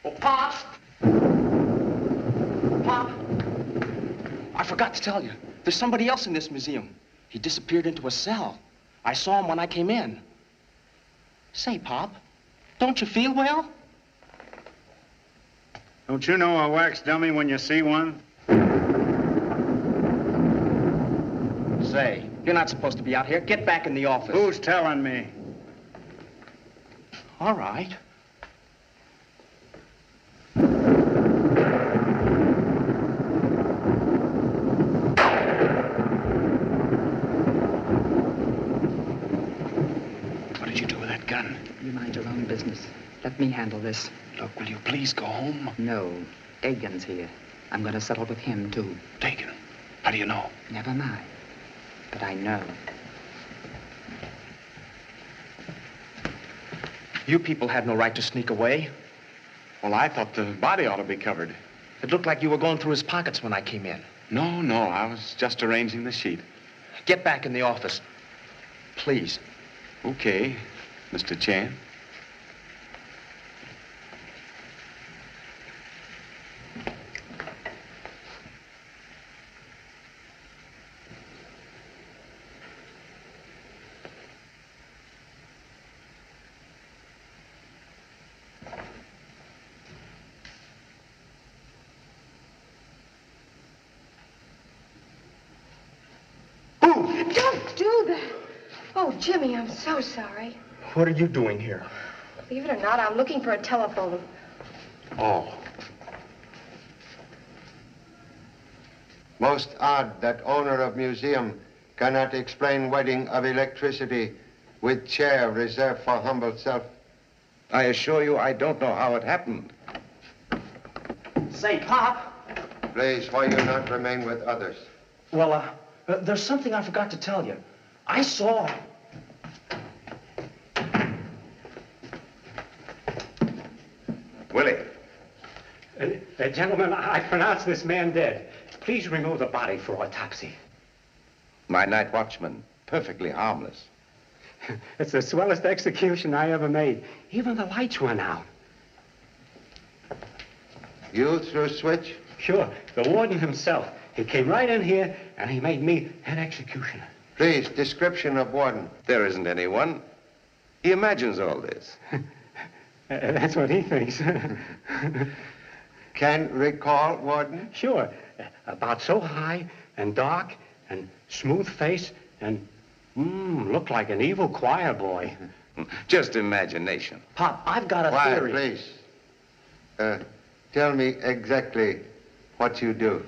Speaker 13: Oh, Pop! Pop! I forgot to tell you. There's somebody else in this museum. He disappeared into a cell. I saw him when I came in. Say, Pop, don't you feel well?
Speaker 10: Don't you know a wax dummy when you see one?
Speaker 13: Say, you're not supposed to be out here. Get back in the office.
Speaker 10: Who's telling me?
Speaker 13: All right.
Speaker 7: What did you do with that gun?
Speaker 17: You mind your own business. Let me handle this.
Speaker 7: Look, will you please go home?
Speaker 17: No. Dagan's here. I'm going to settle with him, too.
Speaker 7: Dagan? How do you know?
Speaker 17: Never mind. But I know.
Speaker 13: You people had no right to sneak away.
Speaker 18: Well, I thought the body ought to be covered.
Speaker 13: It looked like you were going through his pockets when I came in.
Speaker 18: No, I was just arranging the sheet.
Speaker 13: Get back in the office. Please.
Speaker 18: Okay, Mr. Chan.
Speaker 14: Don't do that. Oh, Jimmy, I'm so sorry.
Speaker 13: What are you doing here?
Speaker 14: Believe it or not, I'm looking for a telephone.
Speaker 13: Oh.
Speaker 5: Most odd that owner of museum cannot explain wedding of electricity with chair reserved for humble self.
Speaker 11: I assure you, I don't know how it happened.
Speaker 13: Say, Pop.
Speaker 5: Please, why you not remain with others?
Speaker 13: Well, there's something I forgot to tell you. I saw...
Speaker 11: Willie.
Speaker 10: Gentlemen, I pronounce this man dead. Please remove the body for autopsy.
Speaker 11: My night watchman, perfectly harmless.
Speaker 10: It's the swellest execution I ever made. Even the lights went out.
Speaker 5: You threw switch?
Speaker 10: Sure, the warden himself. He came right in here, and he made me head executioner.
Speaker 5: Please, description of warden.
Speaker 11: There isn't anyone. He imagines all this.
Speaker 10: That's what he thinks.
Speaker 5: Can recall warden?
Speaker 10: Sure. About so high and dark and smooth face and looked like an evil choir boy.
Speaker 11: Just imagination.
Speaker 13: Pop, I've got a
Speaker 5: Quiet,
Speaker 13: theory.
Speaker 5: Please. Tell me exactly what you do.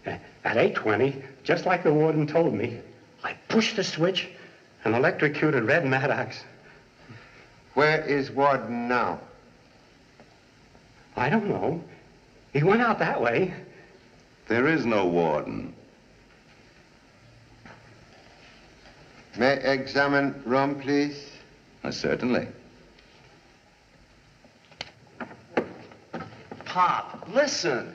Speaker 10: At 8:20, just like the warden told me, I pushed the switch and electrocuted Red Maddox.
Speaker 5: Where is warden now?
Speaker 10: I don't know. He went out that way.
Speaker 11: There is no warden.
Speaker 5: May I examine room, please?
Speaker 11: Certainly.
Speaker 13: Pop, listen.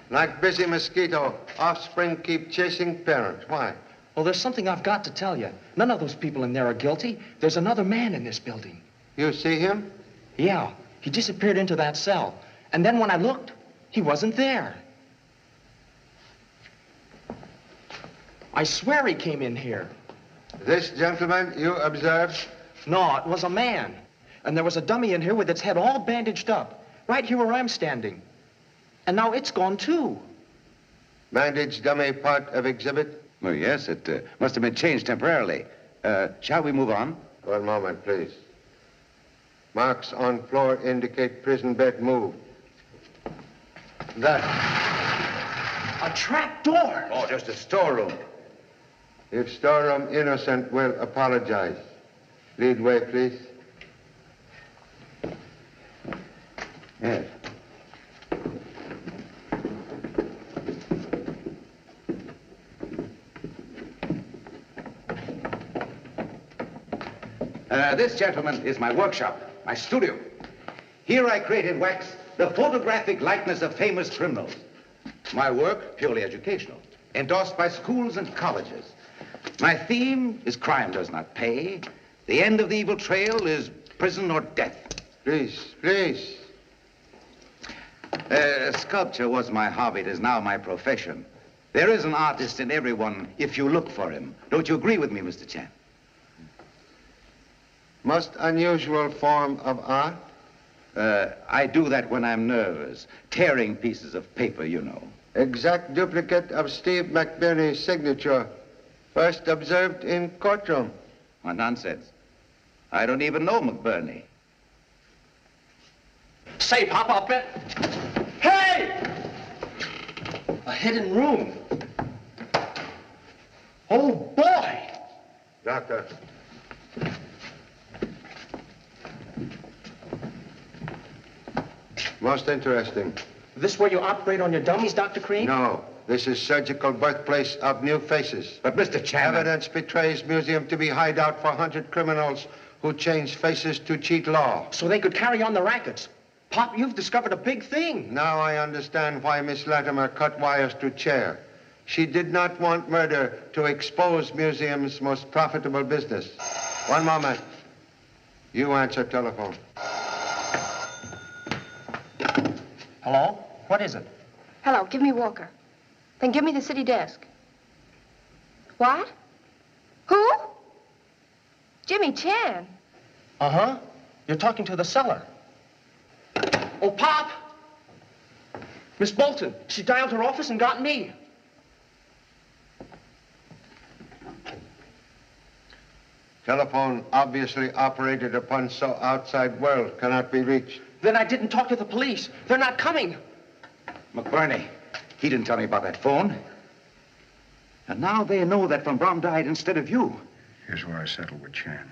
Speaker 5: Like busy mosquito, offspring keep chasing parents. Why?
Speaker 13: Well, there's something I've got to tell you. None of those people in there are guilty. There's another man in this building.
Speaker 5: You see him?
Speaker 13: Yeah, he disappeared into that cell. And then when I looked, he wasn't there. I swear he came in here.
Speaker 5: This gentleman you observed?
Speaker 13: No, it was a man. And there was a dummy in here with its head all bandaged up, right here where I'm standing. And now it's gone too.
Speaker 5: Bandaged dummy part of exhibit?
Speaker 11: Oh, yes, it must have been changed temporarily. Shall we move on?
Speaker 5: One moment, please. Marks on floor indicate prison bed moved. That.
Speaker 13: A trap door.
Speaker 11: Oh, just a storeroom.
Speaker 5: If storeroom innocent will apologize. Lead way, please.
Speaker 11: Yes. This, gentlemen, is my workshop, my studio. Here I create in wax the photographic likeness of famous criminals. My work, purely educational, endorsed by schools and colleges. My theme is crime does not pay. The end of the evil trail is prison or death.
Speaker 5: Please, please.
Speaker 11: Sculpture was my hobby. It is now my profession. There is an artist in everyone if you look for him. Don't you agree with me, Mr. Chan?
Speaker 5: Most unusual form of art?
Speaker 11: I do that when I'm nervous. Tearing pieces of paper, you know.
Speaker 5: Exact duplicate of Steve McBurney's signature. First observed in courtroom.
Speaker 11: What nonsense. I don't even know McBurney.
Speaker 13: Say, Pop, I'll bet. Hey! A hidden room. Oh, boy!
Speaker 5: Doctor. Most interesting.
Speaker 13: This where you operate on your dummies, Dr. Cream?
Speaker 5: No. This is surgical birthplace of new faces.
Speaker 11: But, Mr. Chan...
Speaker 5: Evidence betrays museum to be hideout for hunted criminals who change faces to cheat law.
Speaker 13: So they could carry on the rackets. Pop, you've discovered a big thing.
Speaker 5: Now I understand why Miss Latimer cut wires to chair. She did not want murder to expose museum's most profitable business. One moment. You answer telephone.
Speaker 13: Hello? What is it?
Speaker 14: Hello, give me Walker. Then give me the city desk. What? Who? Jimmy Chan.
Speaker 13: Uh-huh. You're talking to the cellar. Oh, Pop! Miss Bolton, she dialed her office and got me.
Speaker 5: Telephone obviously operated upon so outside world cannot be reached.
Speaker 13: Then I didn't talk to the police. They're not coming.
Speaker 11: McBurney, he didn't tell me about that phone. And now they know that Von Braun died instead of you.
Speaker 2: Here's where I settled with Chan.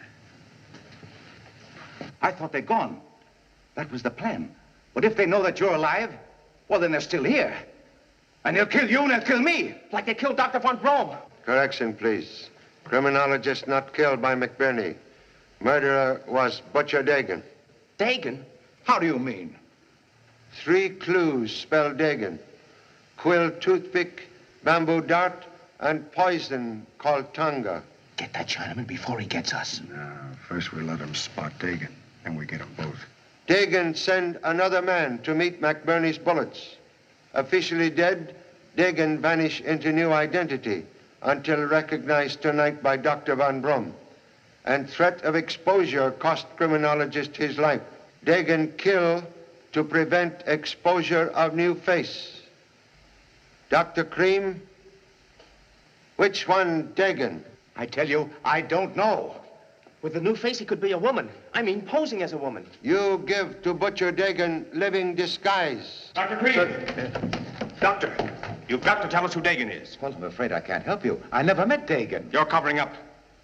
Speaker 11: I thought they're gone. That was the plan. But if they know that you're alive, well, then they're still here. And they'll kill you and they'll kill me.
Speaker 13: Like they killed Dr. von Braun.
Speaker 5: Correction, please. Criminologist not killed by McBurney. Murderer was Butcher Dagan.
Speaker 13: Dagan?
Speaker 11: How do you mean?
Speaker 5: 3 clues spell Dagan. Quill toothpick, bamboo dart, and poison called Tonga.
Speaker 11: Get that Chinaman before he gets us.
Speaker 2: No, first we let him spot Dagan, then we get them both.
Speaker 5: Dagan sent another man to meet McBurney's bullets. Officially dead, Dagan vanished into new identity until recognized tonight by Dr. Van Brum. And threat of exposure cost criminologist his life. Dagan kill to prevent exposure of new face. Dr. Cream, which one Dagan?
Speaker 11: I tell you, I don't know.
Speaker 13: With the new face, he could be a woman. I mean, posing as a woman.
Speaker 5: You give to Butcher Dagan living disguise.
Speaker 19: Dr. Creed! Doctor, you've got to tell us who Dagan is.
Speaker 11: Well, I'm afraid I can't help you. I never met Dagan.
Speaker 19: You're covering up.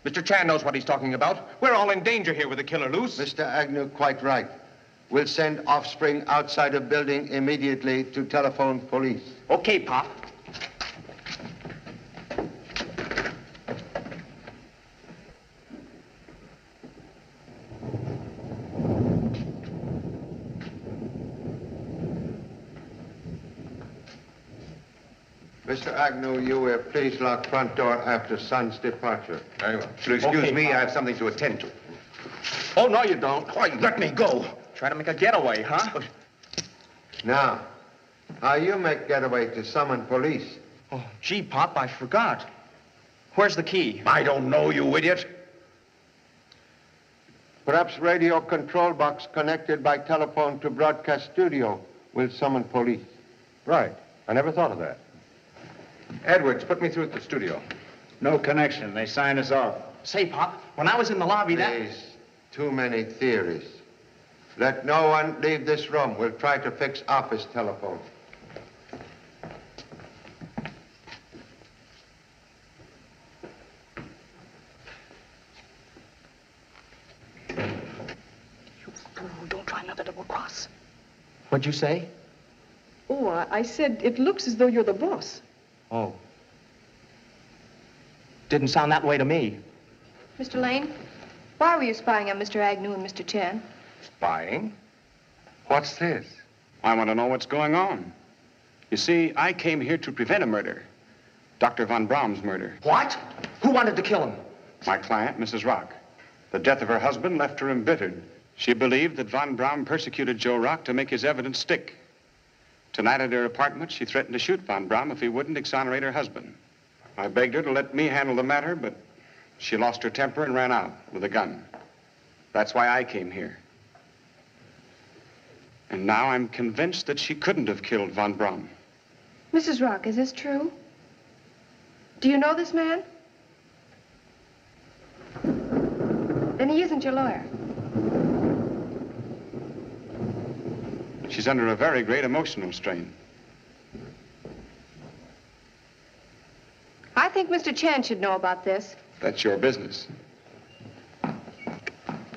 Speaker 19: Mr. Chan knows what he's talking about. We're all in danger here with the killer loose.
Speaker 5: Mr. Agnew, quite right. We'll send offspring outside of building immediately to telephone police.
Speaker 13: Okay, Pop.
Speaker 5: Mr. Agnew, you will please lock front door after son's departure.
Speaker 11: Very well. If you'll excuse me, I have something to attend to.
Speaker 13: Oh, no, you don't.
Speaker 11: Why, let me go.
Speaker 13: Try to make a getaway, huh?
Speaker 5: Now, how you make getaway to summon police?
Speaker 13: Oh, gee, Pop, I forgot. Where's the key?
Speaker 11: I don't know, you idiot.
Speaker 5: Perhaps radio control box connected by telephone to broadcast studio will summon police.
Speaker 11: Right. I never thought of that. Edwards, put me through at the studio.
Speaker 10: No connection. They signed us off.
Speaker 13: Say, Pop, when I was in the lobby,
Speaker 5: Please, too many theories. Let no one leave this room. We'll try to fix office telephone.
Speaker 16: You fool, don't try another double cross.
Speaker 13: What'd you say?
Speaker 16: Oh, I said it looks as though you're the boss.
Speaker 13: Oh. Didn't sound that way to me.
Speaker 14: Mr. Lane, why were you spying on Mr. Agnew and Mr. Chen?
Speaker 11: Spying? What's this?
Speaker 18: I want to know what's going on. You see, I came here to prevent a murder. Dr. von Braun's murder.
Speaker 13: What? Who wanted to kill him?
Speaker 18: My client, Mrs. Rock. The death of her husband left her embittered. She believed that von Braun persecuted Joe Rock to make his evidence stick. Tonight at her apartment, she threatened to shoot von Braun if he wouldn't exonerate her husband. I begged her to let me handle the matter, but she lost her temper and ran out with a gun. That's why I came here. And now I'm convinced that she couldn't have killed von Braun.
Speaker 14: Mrs. Rock, is this true? Do you know this man? Then he isn't your lawyer.
Speaker 18: She's under a very great emotional strain.
Speaker 14: I think Mr. Chen should know about this.
Speaker 18: That's your business.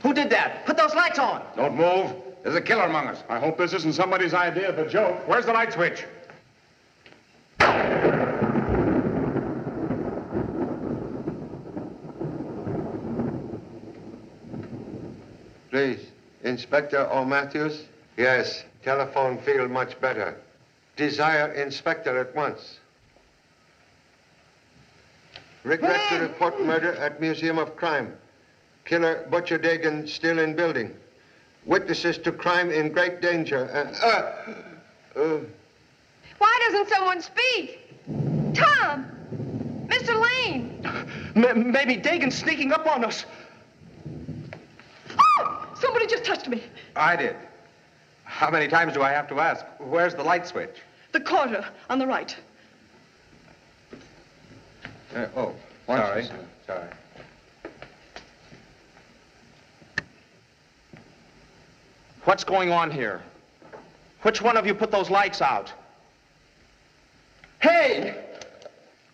Speaker 13: Who did that? Put those lights on.
Speaker 11: Don't move. There's a killer among us.
Speaker 18: I hope this isn't somebody's idea of a joke.
Speaker 11: Where's the light switch?
Speaker 5: Please, Inspector O'Matthews? Yes, telephone field much better. Desire Inspector at once. Regret to report murder at Museum of Crime. Killer Butcher Dagan still in building. Witnesses to crime in great danger.
Speaker 14: Why doesn't someone speak? Tom! Mr. Lane!
Speaker 13: Maybe Dagan's sneaking up on us.
Speaker 16: Oh! Somebody just touched me.
Speaker 4: I did. How many times do I have to ask? Where's the light switch?
Speaker 16: The corner on the right.
Speaker 4: Sorry.
Speaker 13: What's going on here? Which one of you put those lights out? Hey!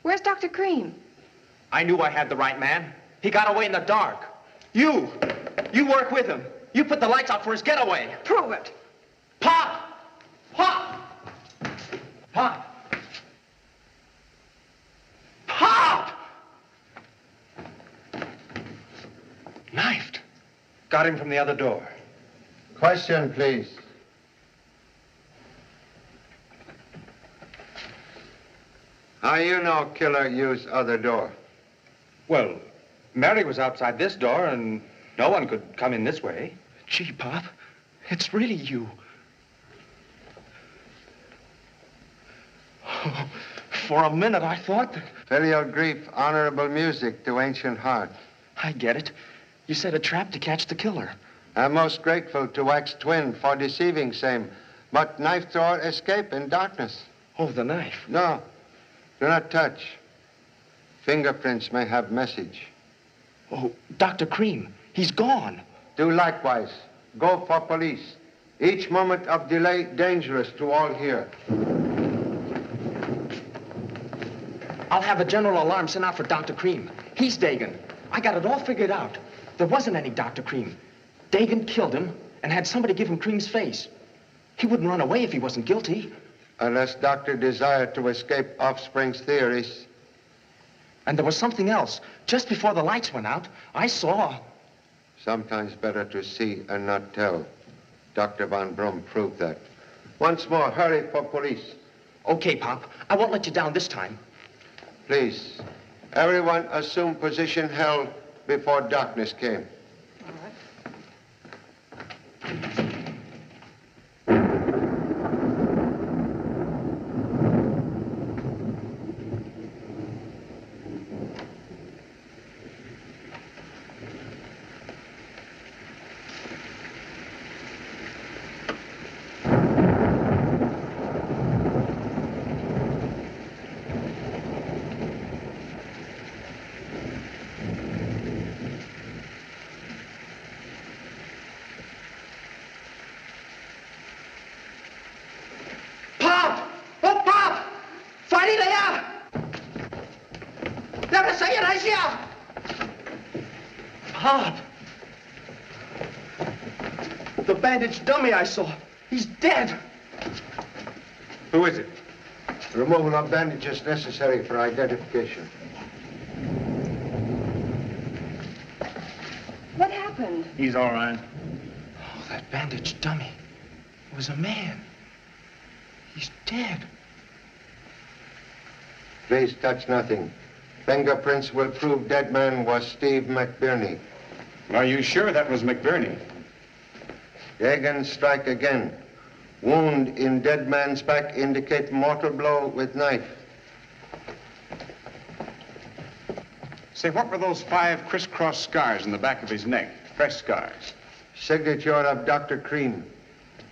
Speaker 14: Where's Dr. Cream?
Speaker 13: I knew I had the right man. He got away in the dark. You work with him. You put the lights out for his getaway.
Speaker 16: Prove it.
Speaker 13: Pop! Pop! Pop! Pop!
Speaker 4: Knifed. Got him from the other door.
Speaker 5: Question, please. How you know killer used other door?
Speaker 4: Well, Mary was outside this door, and no one could come in this way.
Speaker 13: Gee, Pop, it's really you. Oh, for a minute, I thought that...
Speaker 5: Filial grief, honorable music to ancient heart.
Speaker 13: I get it. You set a trap to catch the killer.
Speaker 5: I'm most grateful to wax twin for deceiving same, but knife thrower escape in darkness.
Speaker 13: Oh, the knife?
Speaker 5: No, do not touch. Fingerprints may have message.
Speaker 13: Oh, Dr. Cream, he's gone.
Speaker 5: Do likewise. Go for police. Each moment of delay dangerous to all here.
Speaker 13: I'll have a general alarm sent out for Dr. Cream. He's Dagan. I got it all figured out. There wasn't any Dr. Cream. Dagan killed him and had somebody give him Cream's face. He wouldn't run away if he wasn't guilty.
Speaker 5: Unless Doctor desired to escape offspring's theories.
Speaker 13: And there was something else. Just before the lights went out, I saw...
Speaker 5: Sometimes better to see and not tell. Dr. Von Brum proved that. Once more, hurry for police.
Speaker 13: Okay, Pop. I won't let you down this time.
Speaker 5: Please, everyone assume position held before darkness came.
Speaker 13: Pop! The bandaged dummy I saw. He's dead.
Speaker 5: Who is it? Removal of bandages necessary for identification.
Speaker 16: What happened?
Speaker 15: He's all right.
Speaker 13: Oh, that bandaged dummy was a man. He's dead.
Speaker 5: Please touch nothing. Fingerprints will prove dead man was Steve McBurney.
Speaker 18: Are you sure that was McBurney?
Speaker 5: Dagan strike again. Wound in dead man's back indicate mortal blow with knife.
Speaker 18: Say, what were those 5 crisscross scars in the back of his neck? Fresh scars.
Speaker 5: Signature of Dr. Cream.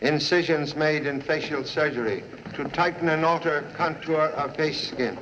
Speaker 5: Incisions made in facial surgery to tighten and alter contour of face skin.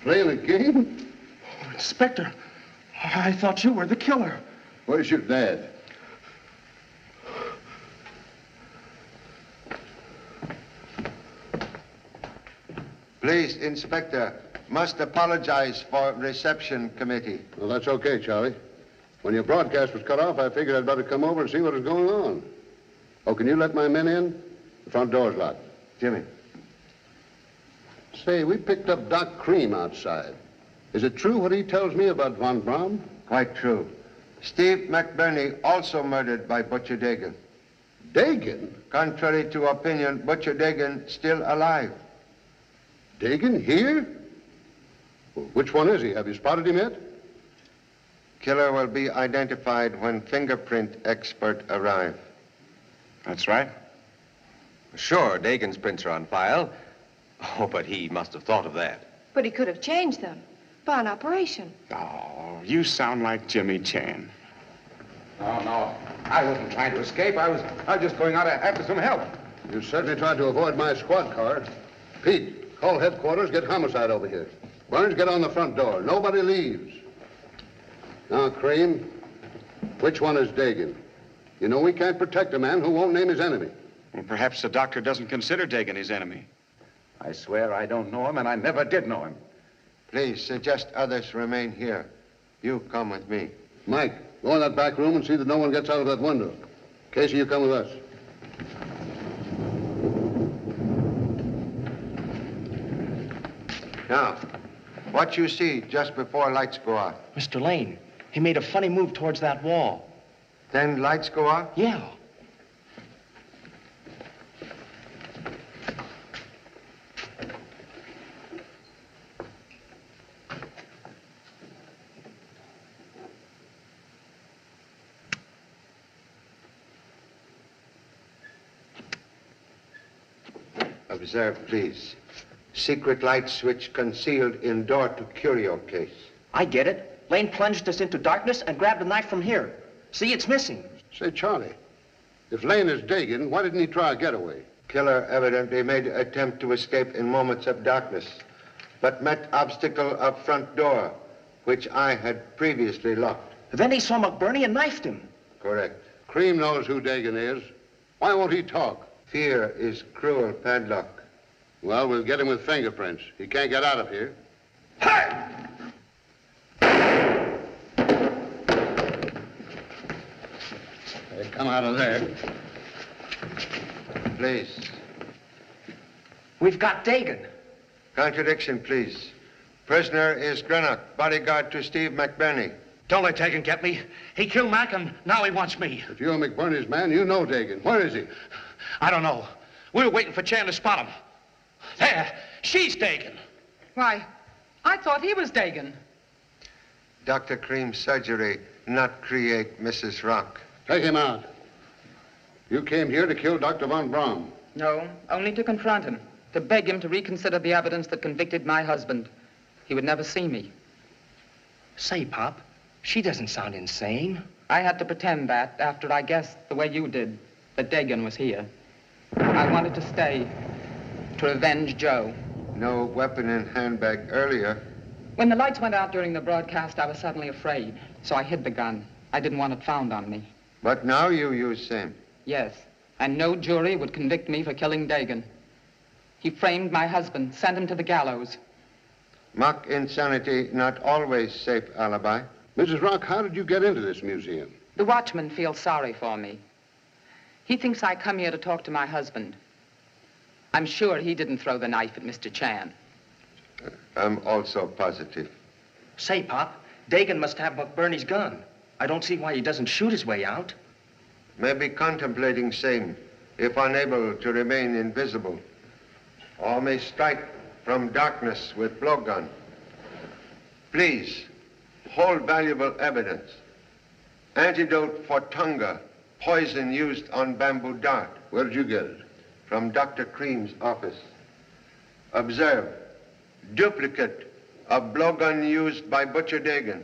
Speaker 12: Playing a game?
Speaker 13: Oh, Inspector, I thought you were the killer.
Speaker 12: Where's your dad?
Speaker 5: Please, Inspector, must apologize for reception committee.
Speaker 12: Well, that's okay, Charlie. When your broadcast was cut off, I figured I'd better come over and see what was going on. Oh, can you let my men in? The front door's locked.
Speaker 5: Jimmy.
Speaker 12: Say, we picked up Doc Cream outside. Is it true what he tells me about Von Braun?
Speaker 5: Quite true. Steve McBurney also murdered by Butcher Dagan.
Speaker 12: Dagan?
Speaker 5: Contrary to opinion, Butcher Dagan still alive.
Speaker 12: Dagan here? Well, which one is he? Have you spotted him yet?
Speaker 5: Killer will be identified when fingerprint expert arrive.
Speaker 18: That's right.
Speaker 4: Sure, Dagan's prints are on file. Oh, but he must have thought of that.
Speaker 14: But he could have changed them by an operation.
Speaker 18: Oh, you sound like Jimmy Chan.
Speaker 11: Oh, no. I wasn't trying to escape. I was just going out after some help.
Speaker 12: You certainly tried to avoid my squad car. Pete, call headquarters, get homicide over here. Burns, get on the front door. Nobody leaves. Now, Cream, which one is Dagan? You know we can't protect a man who won't name his enemy.
Speaker 18: Well, perhaps the doctor doesn't consider Dagan his enemy.
Speaker 11: I swear I don't know him, and I never did know him.
Speaker 5: Please suggest others remain here. You come with me.
Speaker 12: Mike, go in that back room and see that no one gets out of that window. Casey, you come with us.
Speaker 5: Now, what you see just before lights go off?
Speaker 13: Mr. Lane, he made a funny move towards that wall.
Speaker 5: Then lights go off?
Speaker 13: Yeah.
Speaker 5: Observe, please. Secret light switch concealed in door to curio case.
Speaker 13: I get it. Lane plunged us into darkness and grabbed a knife from here. See, it's missing.
Speaker 12: Say, Charlie, if Lane is Dagan, why didn't he try a getaway?
Speaker 5: Killer evidently made an attempt to escape in moments of darkness, but met obstacle of front door, which I had previously locked.
Speaker 13: Then he saw McBurney and knifed him.
Speaker 5: Correct.
Speaker 12: Cream knows who Dagan is. Why won't he talk?
Speaker 5: Fear is cruel padlock.
Speaker 12: Well, we'll get him with fingerprints. He can't get out of here. Hey! Hey, come out of there.
Speaker 5: Please.
Speaker 13: We've got Dagan.
Speaker 5: Contradiction, please. Prisoner is Greenock, bodyguard to Steve McBurney.
Speaker 7: Don't let Dagan get me. He killed Mac, and now he wants me.
Speaker 12: If you're McBurney's man, you know Dagan. Where is he?
Speaker 7: I don't know. We were waiting for Chan to spot him. There, she's Dagan.
Speaker 17: Why, I thought he was Dagan.
Speaker 5: Dr. Cream's surgery not create Mrs. Rock.
Speaker 12: Take him out. You came here to kill Dr. Von Braun.
Speaker 17: No, only to confront him, to beg him to reconsider the evidence that convicted my husband. He would never see me.
Speaker 13: Say, Pop, she doesn't sound insane.
Speaker 17: I had to pretend that after I guessed the way you did that Dagan was here. I wanted to stay to avenge Joe.
Speaker 5: No weapon in handbag earlier.
Speaker 17: When the lights went out during the broadcast, I was suddenly afraid, so I hid the gun. I didn't want it found on me.
Speaker 5: But now you use same.
Speaker 17: Yes, and no jury would convict me for killing Dagan. He framed my husband, sent him to the gallows.
Speaker 5: Mock insanity, not always safe alibi.
Speaker 12: Mrs. Rock, how did you get into this museum?
Speaker 17: The watchman feels sorry for me. He thinks I come here to talk to my husband. I'm sure he didn't throw the knife at Mr. Chan.
Speaker 5: I'm also positive.
Speaker 13: Say, Pop, Dagan must have McBurney's gun. I don't see why he doesn't shoot his way out.
Speaker 5: Maybe contemplating same, if unable to remain invisible. Or may strike from darkness with blowgun. Please, hold valuable evidence. Antidote for Tonga, poison used on bamboo dart.
Speaker 12: Where did you get it?
Speaker 5: From Dr. Cream's office. Observe, duplicate of blowgun used by Butcher Dagan.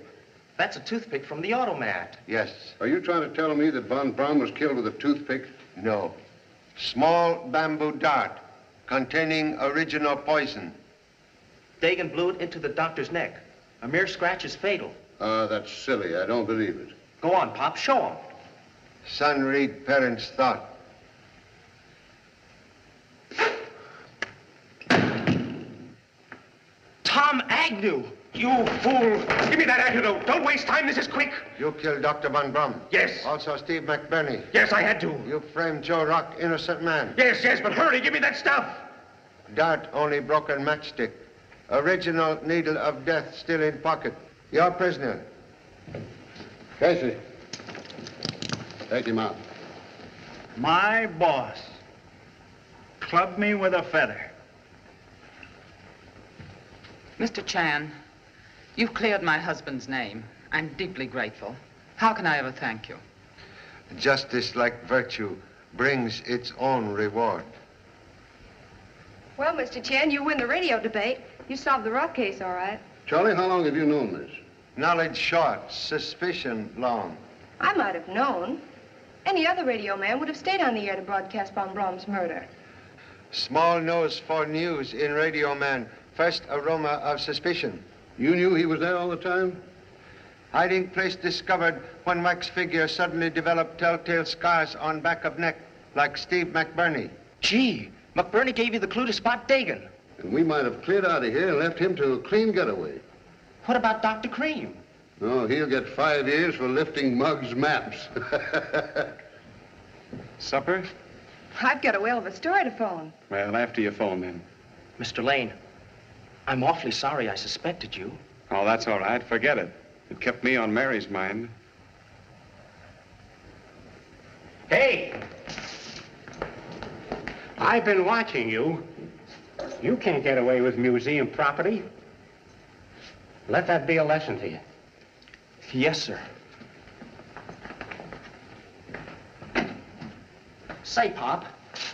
Speaker 13: That's a toothpick from the automat.
Speaker 5: Yes.
Speaker 12: Are you trying to tell me that Von Braun was killed with a toothpick?
Speaker 5: No. Small bamboo dart containing original poison.
Speaker 13: Dagan blew it into the doctor's neck. A mere scratch is fatal.
Speaker 12: That's silly. I don't believe it.
Speaker 13: Go on, Pop. Show him.
Speaker 5: Son read parents' thought.
Speaker 7: Tom Agnew! You fool! Give me that antidote. Don't waste time. This is quick.
Speaker 5: You killed Dr. Von Braun.
Speaker 7: Yes.
Speaker 5: Also Steve McBurney.
Speaker 7: Yes, I had to.
Speaker 5: You framed Joe Rock, innocent man.
Speaker 7: Yes, but hurry. Give me that stuff.
Speaker 5: Dart, only broken matchstick. Original needle of death still in pocket. Your prisoner.
Speaker 12: Casey. Take him out.
Speaker 6: My boss. Clubbed me with a feather.
Speaker 17: Mr. Chan, you've cleared my husband's name. I'm deeply grateful. How can I ever thank you?
Speaker 5: Justice, like virtue, brings its own reward.
Speaker 14: Well, Mr. Chen, you win the radio debate. You solved the rock case, all right.
Speaker 12: Charlie, how long have you known this?
Speaker 5: Knowledge short, suspicion long.
Speaker 14: I might have known. Any other radio man would have stayed on the air to broadcast von Braun's murder.
Speaker 5: Small nose for news in Radio Man. First aroma of suspicion.
Speaker 12: You knew he was there all the time?
Speaker 5: Hiding place discovered when wax figure suddenly developed telltale scars on back of neck, like Steve McBurney.
Speaker 13: Gee, McBurney gave you the clue to spot Dagan.
Speaker 12: And we might have cleared out of here and left him to a clean getaway.
Speaker 13: What about Dr. Cream?
Speaker 12: Oh, he'll get 5 years for lifting Muggs' maps.
Speaker 18: Supper?
Speaker 14: I've got a whale of a story to phone.
Speaker 18: Well, after you phone, then.
Speaker 13: Mr. Lane, I'm awfully sorry I suspected you.
Speaker 18: Oh, that's all right. Forget it. It kept me on Mary's mind.
Speaker 10: Hey! I've been watching you. You can't get away with museum property. Let that be a lesson to you.
Speaker 13: Yes, sir. Say, Pop,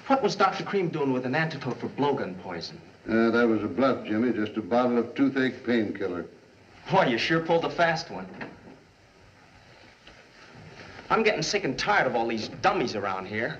Speaker 13: what was Dr. Cream doing with an antidote for blowgun poison?
Speaker 12: That was a bluff, Jimmy. Just a bottle of toothache painkiller.
Speaker 13: Boy, you sure pulled a fast one. I'm getting sick and tired of all these dummies around here.